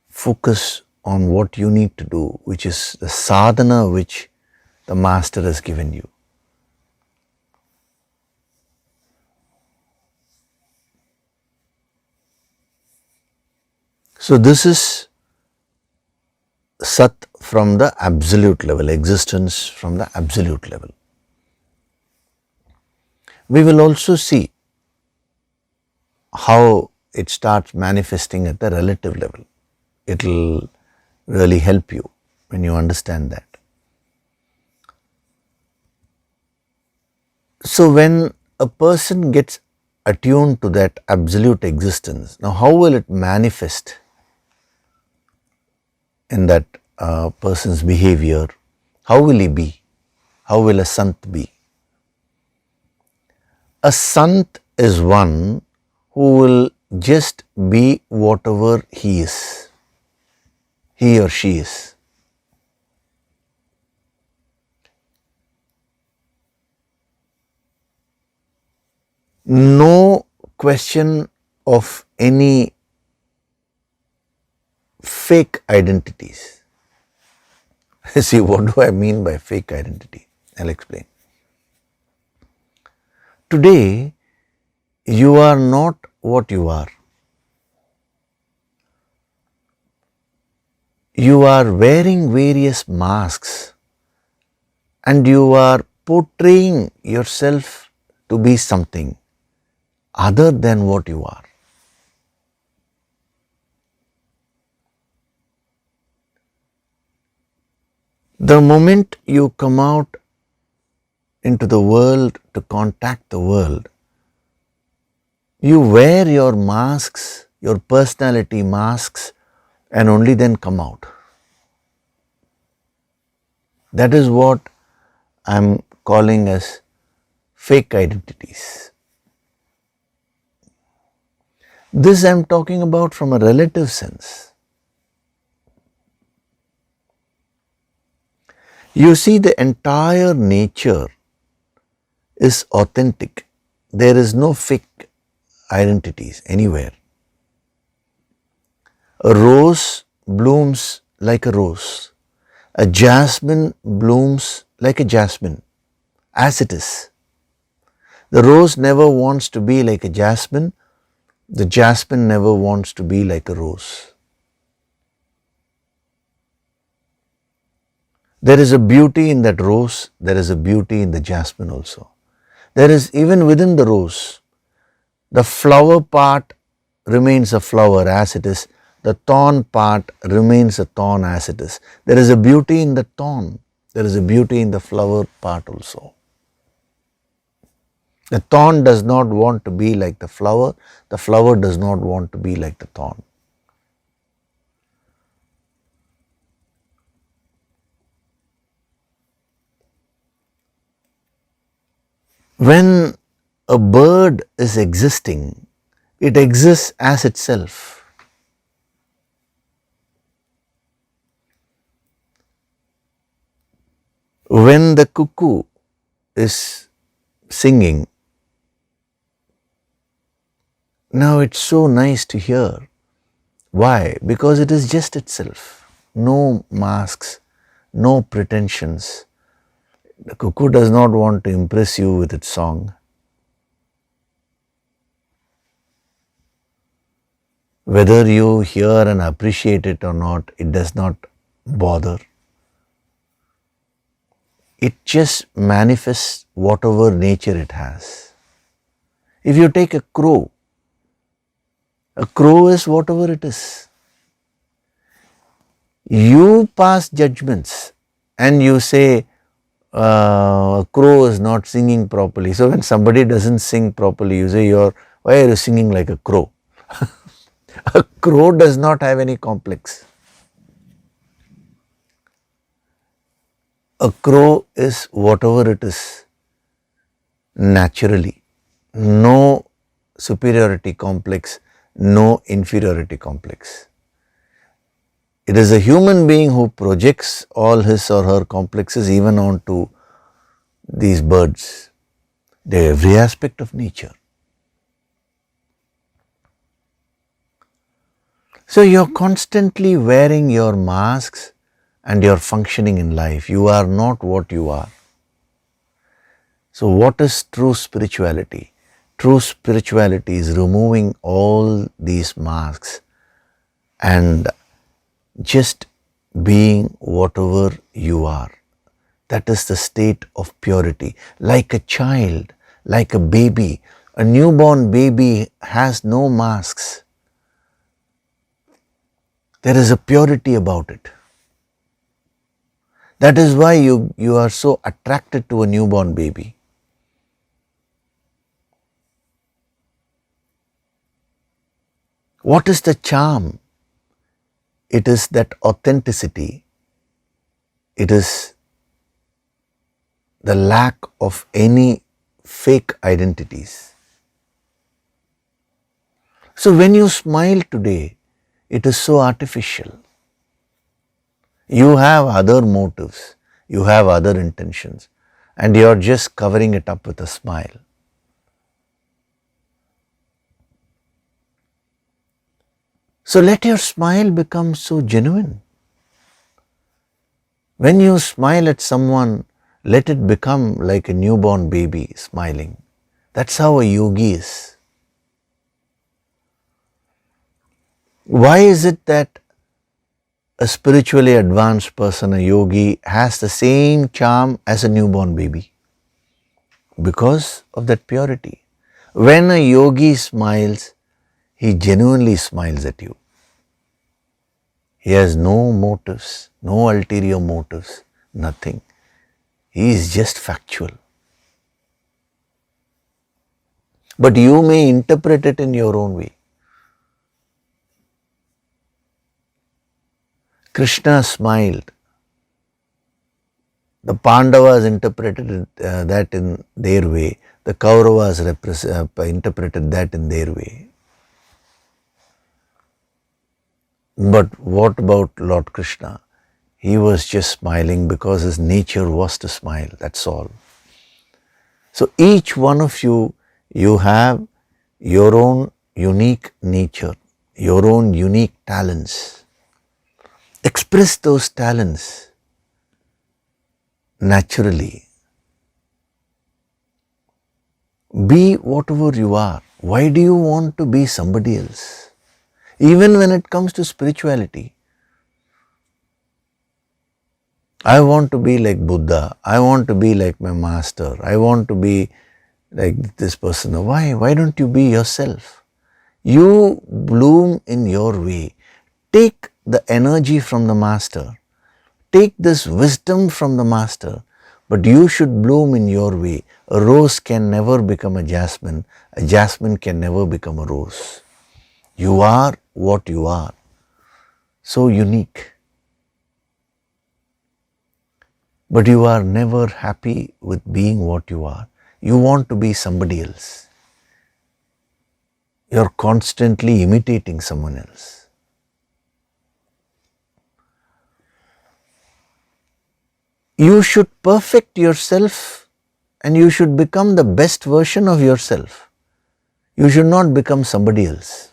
Focus on what you need to do, which is the sadhana which the Master has given you. So this is Sat from the absolute level, existence from the absolute level. We will also see how it starts manifesting at the relative level. It will really help you when you understand that. So when a person gets attuned to that absolute existence, now how will it manifest in that person's behavior? How will he be? How will a sant be? A sant is one who will just be whatever he is, he or she is. No question of any fake identities. See, what do I mean by fake identity? I'll explain. Today, you are not what you are. You are wearing various masks and you are portraying yourself to be something other than what you are. The moment you come out into the world to contact the world, you wear your masks, your personality masks, and only then come out. That is what I am calling as fake identities. This I am talking about from a relative sense. You see, the entire nature is authentic. There is no fake identities anywhere. A rose blooms like a rose. A jasmine blooms like a jasmine, as it is. The rose never wants to be like a jasmine. The jasmine never wants to be like a rose. There is a beauty in that rose, there is a beauty in the jasmine also. There is even within the rose, the flower part remains a flower as it is, the thorn part remains a thorn as it is. There is a beauty in the thorn, there is a beauty in the flower part also. The thorn does not want to be like the flower does not want to be like the thorn. When a bird is existing, it exists as itself. When the cuckoo is singing, now it's so nice to hear. Why? Because it is just itself. No masks, no pretensions. The cuckoo does not want to impress you with its song. Whether you hear and appreciate it or not, it does not bother. it just manifests whatever nature it has. If you take a crow is whatever it is. You pass judgments and you say a crow is not singing properly. So when somebody doesn't sing properly, you say, why are you singing like a crow? A crow does not have any complex. A crow is whatever it is naturally. No superiority complex, no inferiority complex. It is a human being who projects all his or her complexes even onto these birds. They are every aspect of nature. So you are constantly wearing your masks and you are functioning in life. You are not what you are. So what is true spirituality? True spirituality is removing all these masks and just being whatever you are. That is the state of purity. Like a child, like a baby, a newborn baby has no masks. There is a purity about it. That is why you are so attracted to a newborn baby. What is the charm? It is that authenticity. It is the lack of any fake identities. So when you smile today, it is so artificial. You have other motives, you have other intentions, and you are just covering it up with a smile. So let your smile become so genuine. When you smile at someone, let it become like a newborn baby smiling. That's how a yogi is. Why is it that a spiritually advanced person, a yogi, has the same charm as a newborn baby? Because of that purity. When a yogi smiles, he genuinely smiles at you. He has no motives, no ulterior motives, nothing. He is just factual. But you may interpret it in your own way. Krishna smiled. The Pandavas interpreted that in their way. The Kauravas interpreted that in their way. But what about Lord Krishna? He was just smiling because his nature was to smile, that's all. So each one of you, you have your own unique nature, your own unique talents. Express those talents naturally. Be whatever you are. Why do you want to be somebody else? Even when it comes to spirituality, I want to be like Buddha, I want to be like my master, I want to be like this person. Why? Why don't you be yourself? You bloom in your way. Take the energy from the master, take this wisdom from the master, but you should bloom in your way. A rose can never become a jasmine can never become a rose. You are what you are, so unique. But you are never happy with being what you are. You want to be somebody else. You are constantly imitating someone else. You should perfect yourself and you should become the best version of yourself. You should not become somebody else.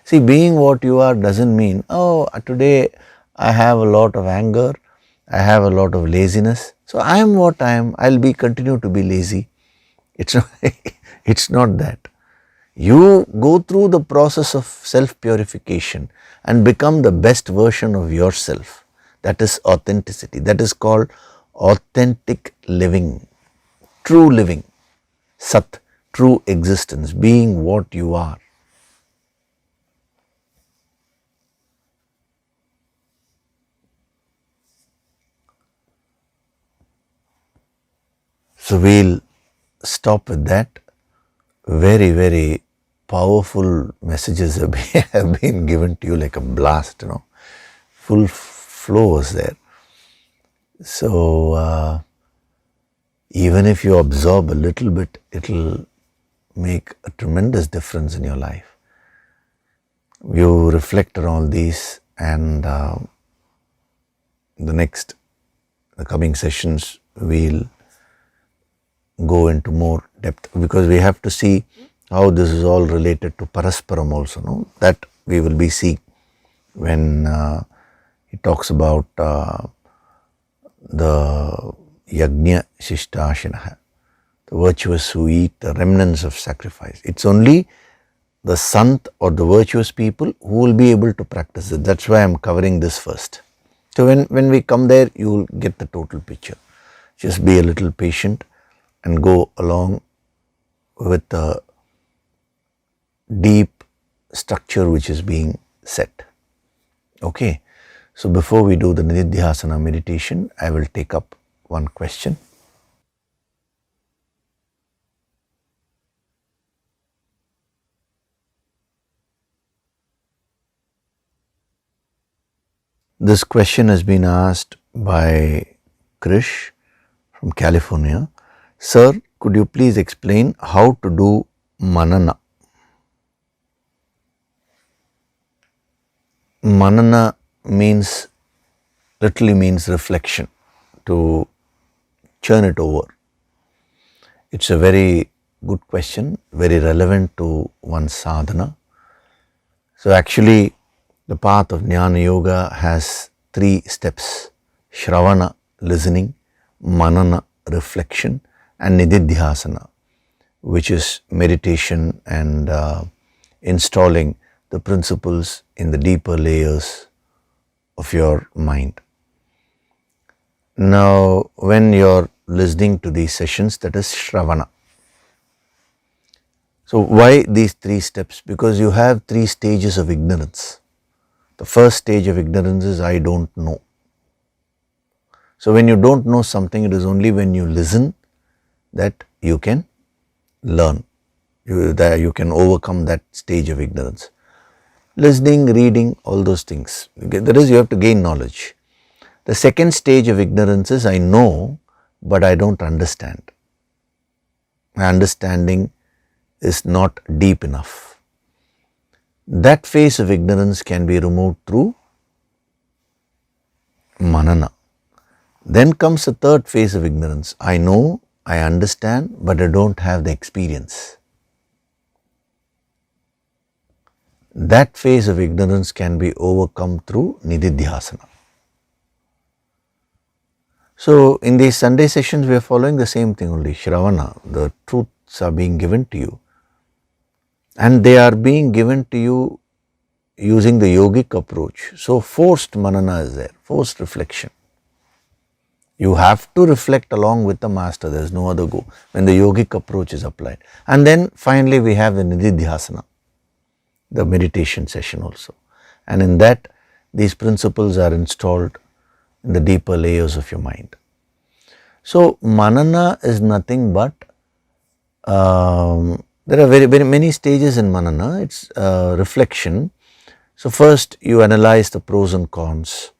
See, being what you are doesn't mean, oh, today I have a lot of anger, I have a lot of laziness, so I am what I am, I'll continue to be lazy. It's not that. You go through the process of self-purification and become the best version of yourself. That is authenticity. That is called authentic living, true living, Sat, true existence, being what you are. So we'll stop with that. Very, very powerful messages have been given to you like a blast, Full flow was there. So even if you absorb a little bit, it'll make a tremendous difference in your life. You reflect on all these, and the coming sessions we'll go into more depth, because we have to see how this is all related to Parasparam also, no? That we will be seeing when he talks about the Yajna Shishtashinaha, the virtuous who eat the remnants of sacrifice. It's only the Sant or the virtuous people who will be able to practice it. That's why I'm covering this first. So when we come there, you will get the total picture. Just be a little patient and go along with the deep structure which is being set. Okay, so before we do the Nididhyasana meditation, I will take up one question. This question has been asked by Krish from California. Sir, could you please explain how to do manana? Manana literally means reflection, to churn it over. It's a very good question, very relevant to one's sadhana. So actually, the path of Jnana Yoga has 3 steps: Shravana, listening; Manana, reflection; and Nididhyasana, which is meditation and installing the principles in the deeper layers of your mind. Now, when you're listening to these sessions, that is Shravana. So why these 3 steps? Because you have 3 stages of ignorance. The first stage of ignorance is I don't know. So when you don't know something, it is only when you listen that you can learn. You can overcome that stage of ignorance. Listening, reading, all those things. That is, you have to gain knowledge. The second stage of ignorance is I know, but I don't understand. My understanding is not deep enough. That phase of ignorance can be removed through manana. Then comes the third phase of ignorance. I know, I understand, but I don't have the experience. That phase of ignorance can be overcome through Nididhyasana. So in these Sunday sessions, we are following the same thing only. Shravana, the truths are being given to you. And they are being given to you using the yogic approach. So forced manana is there, forced reflection. You have to reflect along with the master, there is no other go, when the yogic approach is applied. And then finally we have the Nididhyasana, the meditation session also. And in that, these principles are installed in the deeper layers of your mind. So manana is nothing but there are very, very many stages in manana. It's reflection. So first you analyze the pros and cons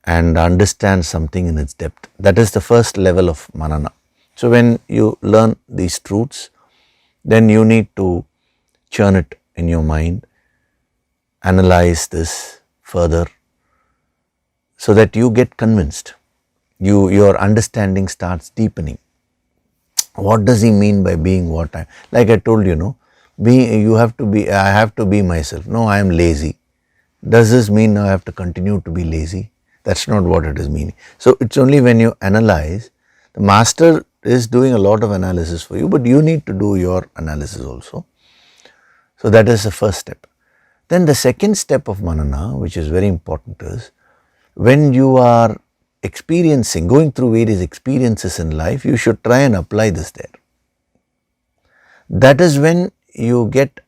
and understand something in its depth. That is the first level of manana. So when you learn these truths, then you need to churn it in your mind, analyze this further so that you get convinced. Your understanding starts deepening. What does he mean by being what I am? Like I told you, I have to be myself. No, I am lazy. Does this mean now I have to continue to be lazy? That's not what it is meaning. So it's only when you analyze, the master is doing a lot of analysis for you, but you need to do your analysis also. So that is the first step. Then the second step of manana, which is very important, is when you are going through various experiences in life, you should try and apply this there. That is when you get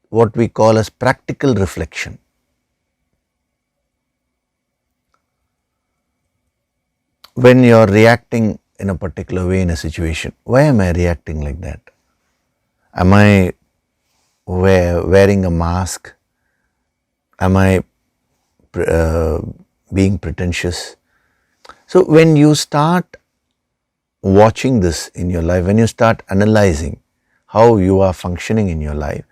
what we call as practical reflection. When you are reacting in a particular way in a situation, why am I reacting like that? Am I wearing a mask? Am I being pretentious? So when you start watching this in your life, when you start analyzing how you are functioning in your life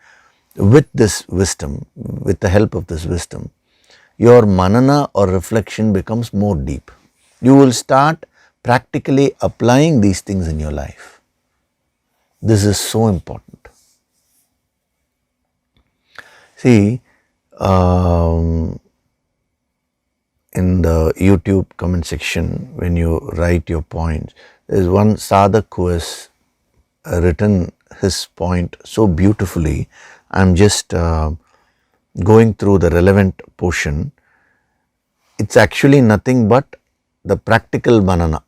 with this wisdom, with the help of this wisdom, your manana or reflection becomes more deep. You will start practically applying these things in your life. This is so important. See, in the YouTube comment section, when you write your points, there is one sadhak who has written his point so beautifully. I'm just going through the relevant portion. It's actually nothing but the practical manana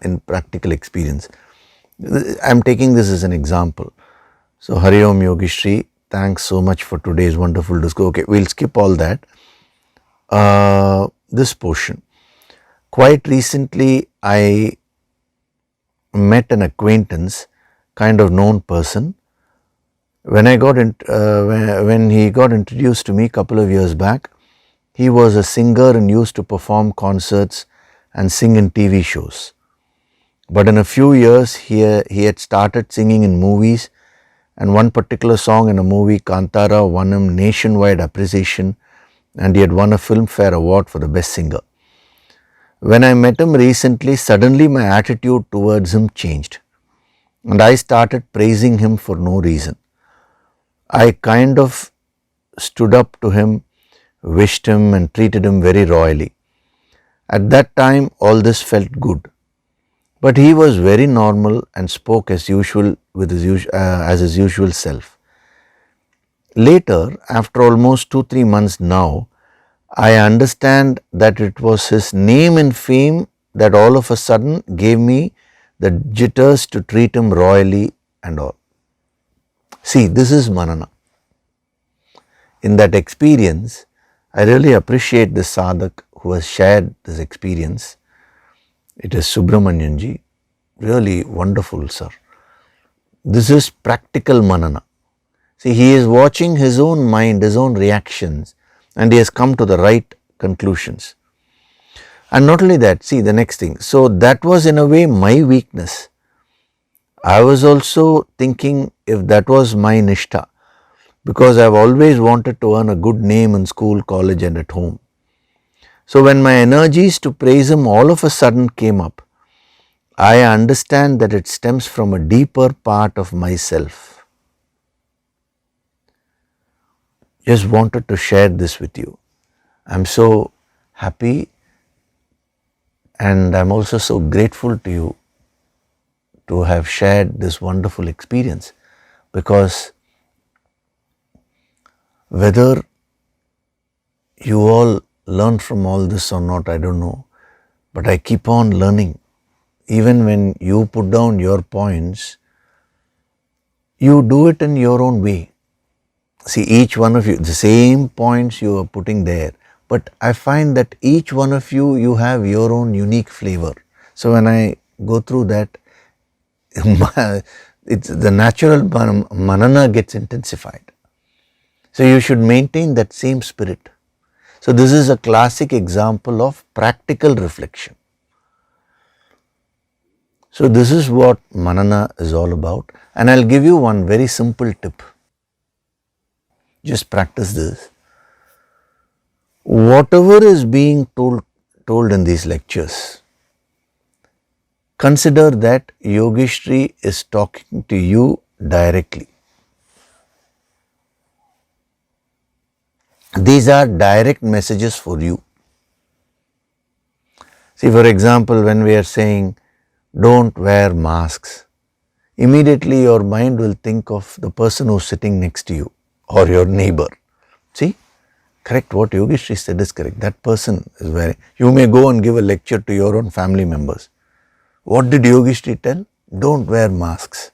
in practical experience. I'm taking this as an example. So, Hari Om Yogishri, thanks so much for today's wonderful discourse. Okay, we'll skip all that. This portion. Quite recently, I met an acquaintance, kind of known person. When I got when he got introduced to me a couple of years back, he was a singer and used to perform concerts and sing in TV shows. But in a few years, he had started singing in movies, and one particular song in a movie, Kantara, won him nationwide appreciation, and he had won a Filmfare Award for the best singer. When I met him recently, suddenly my attitude towards him changed, and I started praising him for no reason. I kind of stood up to him, wished him and treated him very royally. At that time, all this felt good. But he was very normal and spoke as usual with his usual self. Later, after almost 2-3 months now, I understand that it was his name and fame that all of a sudden gave me the jitters to treat him royally and all. See, this is manana. In that experience, I really appreciate the sadhak who has shared this experience. It is Subramanianji. Really wonderful, sir. This is practical manana. See, he is watching his own mind, his own reactions, and he has come to the right conclusions. And not only that, see the next thing. So that was in a way my weakness. I was also thinking if that was my nishtha, because I have always wanted to earn a good name in school, college and at home. So when my energies to praise him all of a sudden came up, I understand that it stems from a deeper part of myself. Just wanted to share this with you. I'm so happy and I'm also so grateful to you to have shared this wonderful experience, because whether you all learn from all this or not, I don't know, but I keep on learning. Even when you put down your points, you do it in your own way. See, each one of you, the same points you are putting there, but I find that each one of you, you have your own unique flavor. So when I go through that, it's the natural manana gets intensified. So you should maintain that same spirit. So this is a classic example of practical reflection. So this is what manana is all about, and I'll give you one very simple tip. Just practice this. Whatever is being told in these lectures, consider that Yogishri is talking to you directly. These are direct messages for you. See, for example, when we are saying don't wear masks, immediately your mind will think of the person who's sitting next to you or your neighbor. See, Correct, what Yogishri said is correct. That person is very, you may go and give a lecture to your own family members. What did Yogishri tell? Don't wear masks.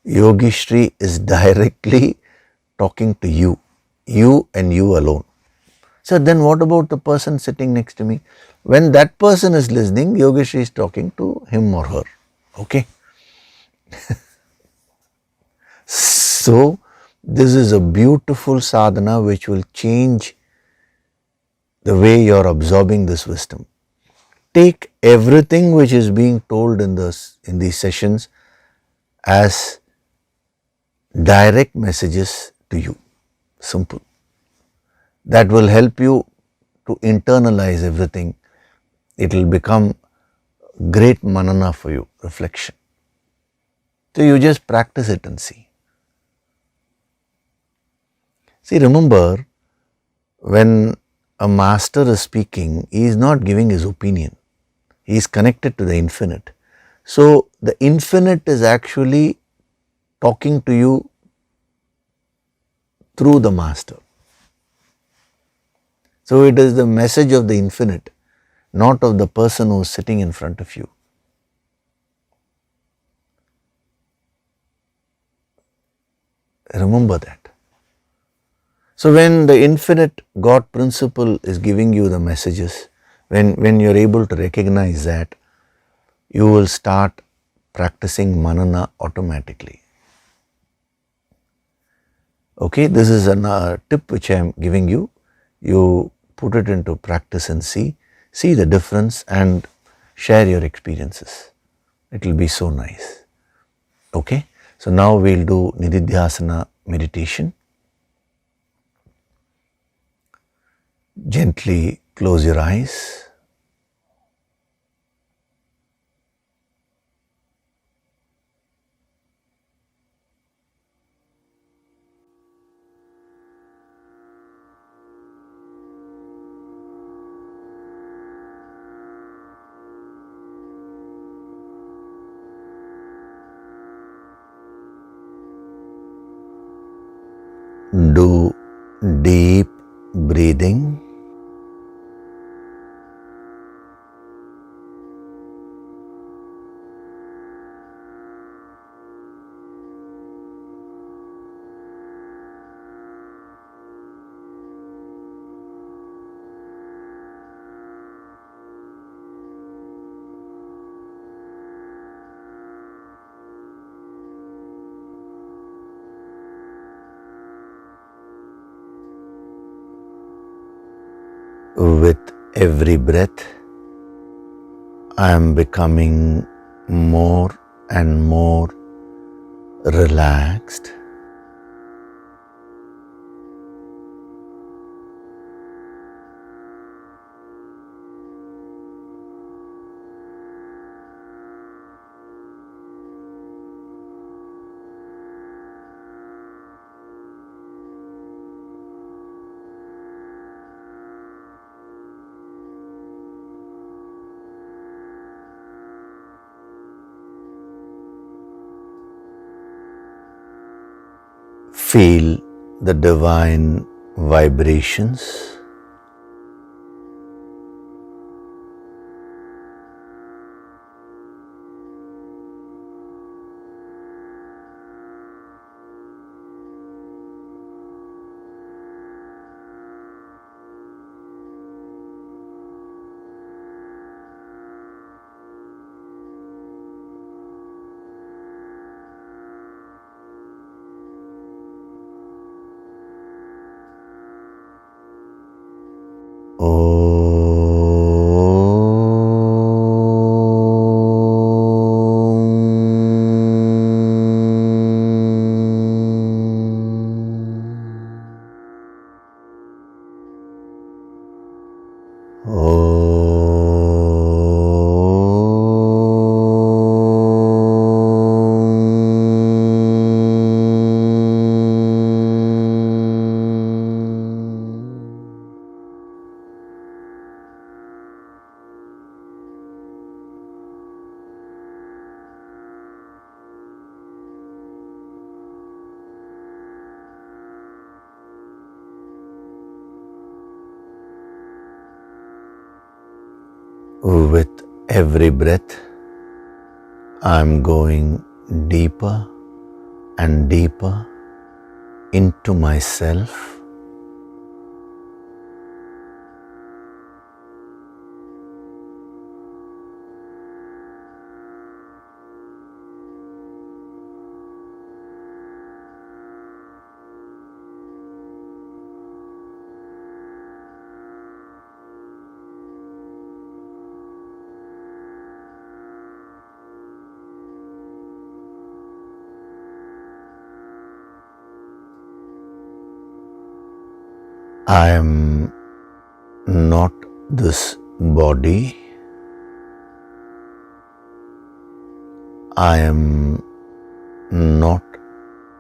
Yogishri is directly talking to you and you alone. So then what about the person sitting next to me? When that person is listening, Yogishri is talking to him or her. Okay. So this is a beautiful sadhana which will change the way you are absorbing this wisdom. Take everything which is being told in these sessions as direct messages to you. Simple. That will help you to internalize everything. It will become great manana for you, reflection. So you just practice it and see. See, remember, when a master is speaking, he is not giving his opinion. He is connected to the infinite. So the infinite is actually talking to you through the master. So it is the message of the infinite, not of the person who is sitting in front of you. Remember that. So when the infinite God principle is giving you the messages, when you are able to recognize that, you will start practicing manana automatically. Okay, this is a tip which I am giving you. You put it into practice and see the difference and share your experiences. It will be so nice. Okay, so now we will do Nididhyasana meditation. Gently close your eyes. Do deep breathing. With every breath, I am becoming more and more relaxed. Feel the divine vibrations. With every breath, I am going deeper and deeper into myself. I am not this body. I am not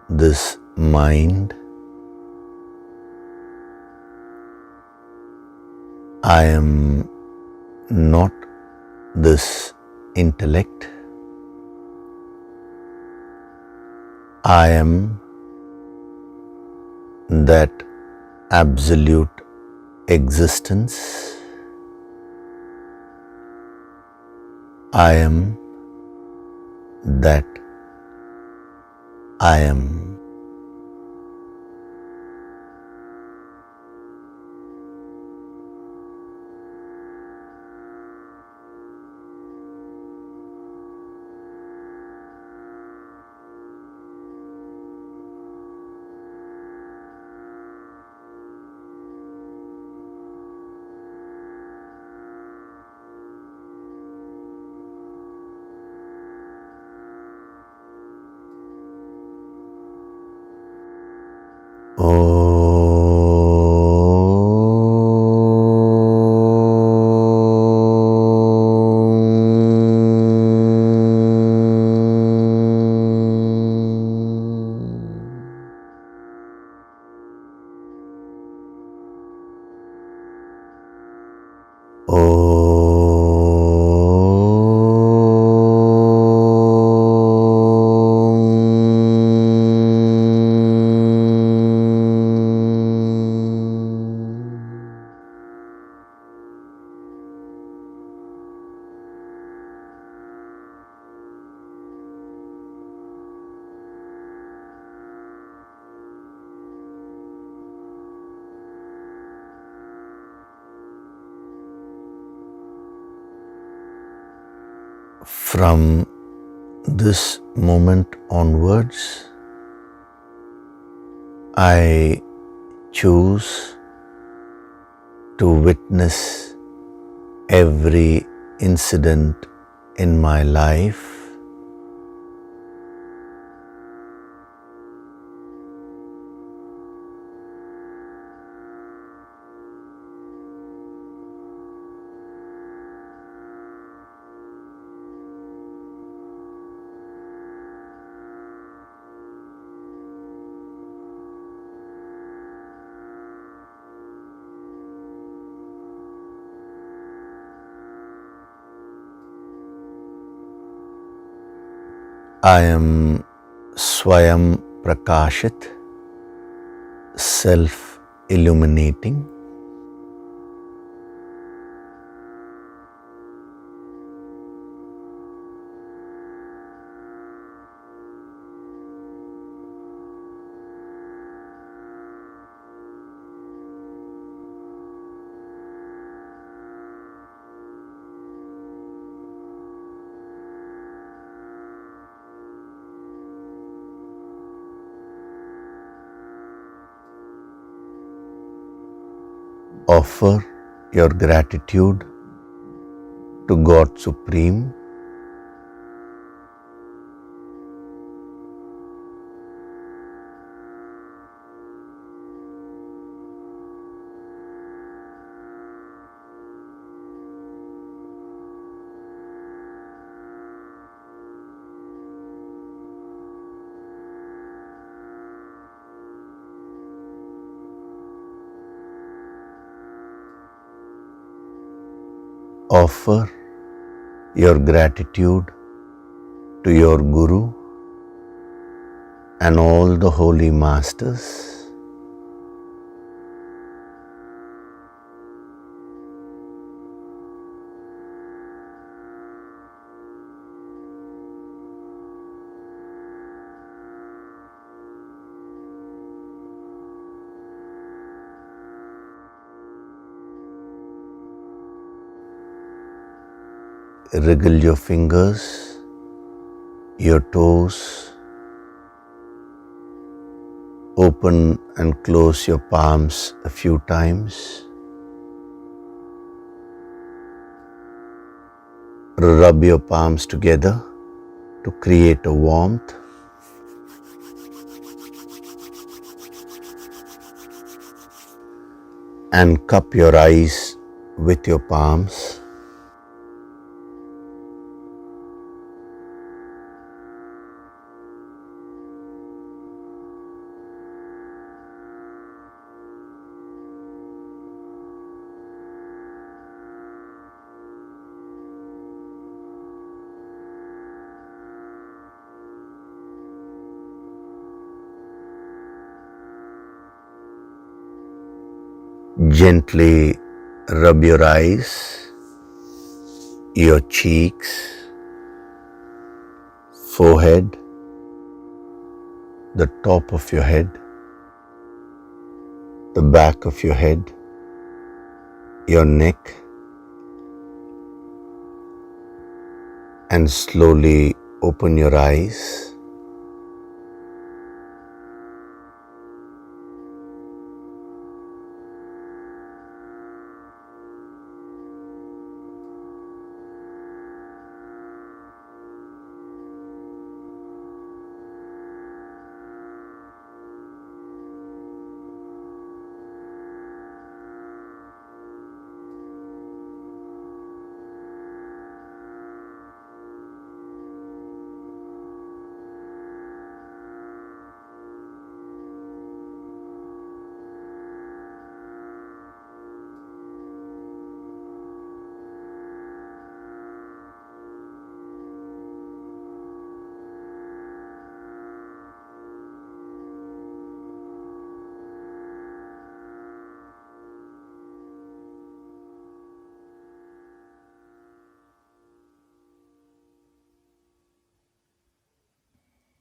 this mind. I am not this intellect. I am that absolute existence. I am that I am. From this moment onwards, I choose to witness every incident in my life I am Swayam Prakashit, self-illuminating. Offer your gratitude to God Supreme. Offer your gratitude to your Guru and all the holy masters. wriggle your fingers, your toes, open and close your palms a few times. Rub your palms together to create a warmth. And cup your eyes with your palms. Gently rub your eyes, your cheeks, forehead, the top of your head, the back of your head, your neck, and slowly open your eyes.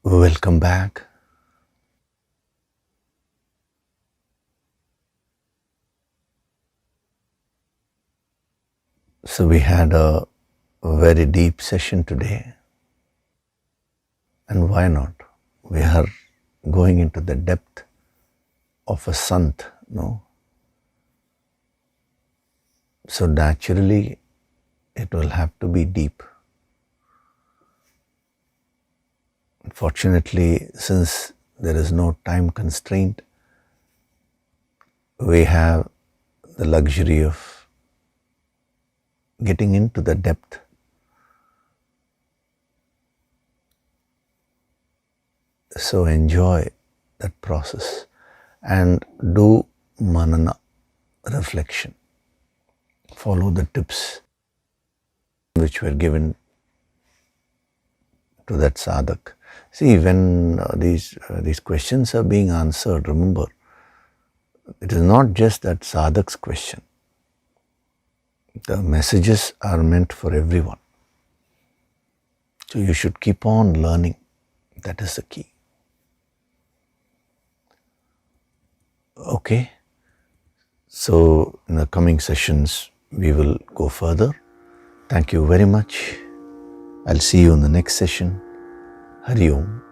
Welcome back. So we had a very deep session today. And why not? We are going into the depth of a sant, no? So naturally, it will have to be deep. Fortunately, since there is no time constraint, we have the luxury of getting into the depth. So enjoy that process and do manana, reflection. Follow the tips which were given to that sadhak. See, when these questions are being answered, remember, it is not just that sadhak's question. The messages are meant for everyone. So you should keep on learning. That is the key. Okay. So in the coming sessions, we will go further. Thank you very much. I'll see you in the next session. Hari Om.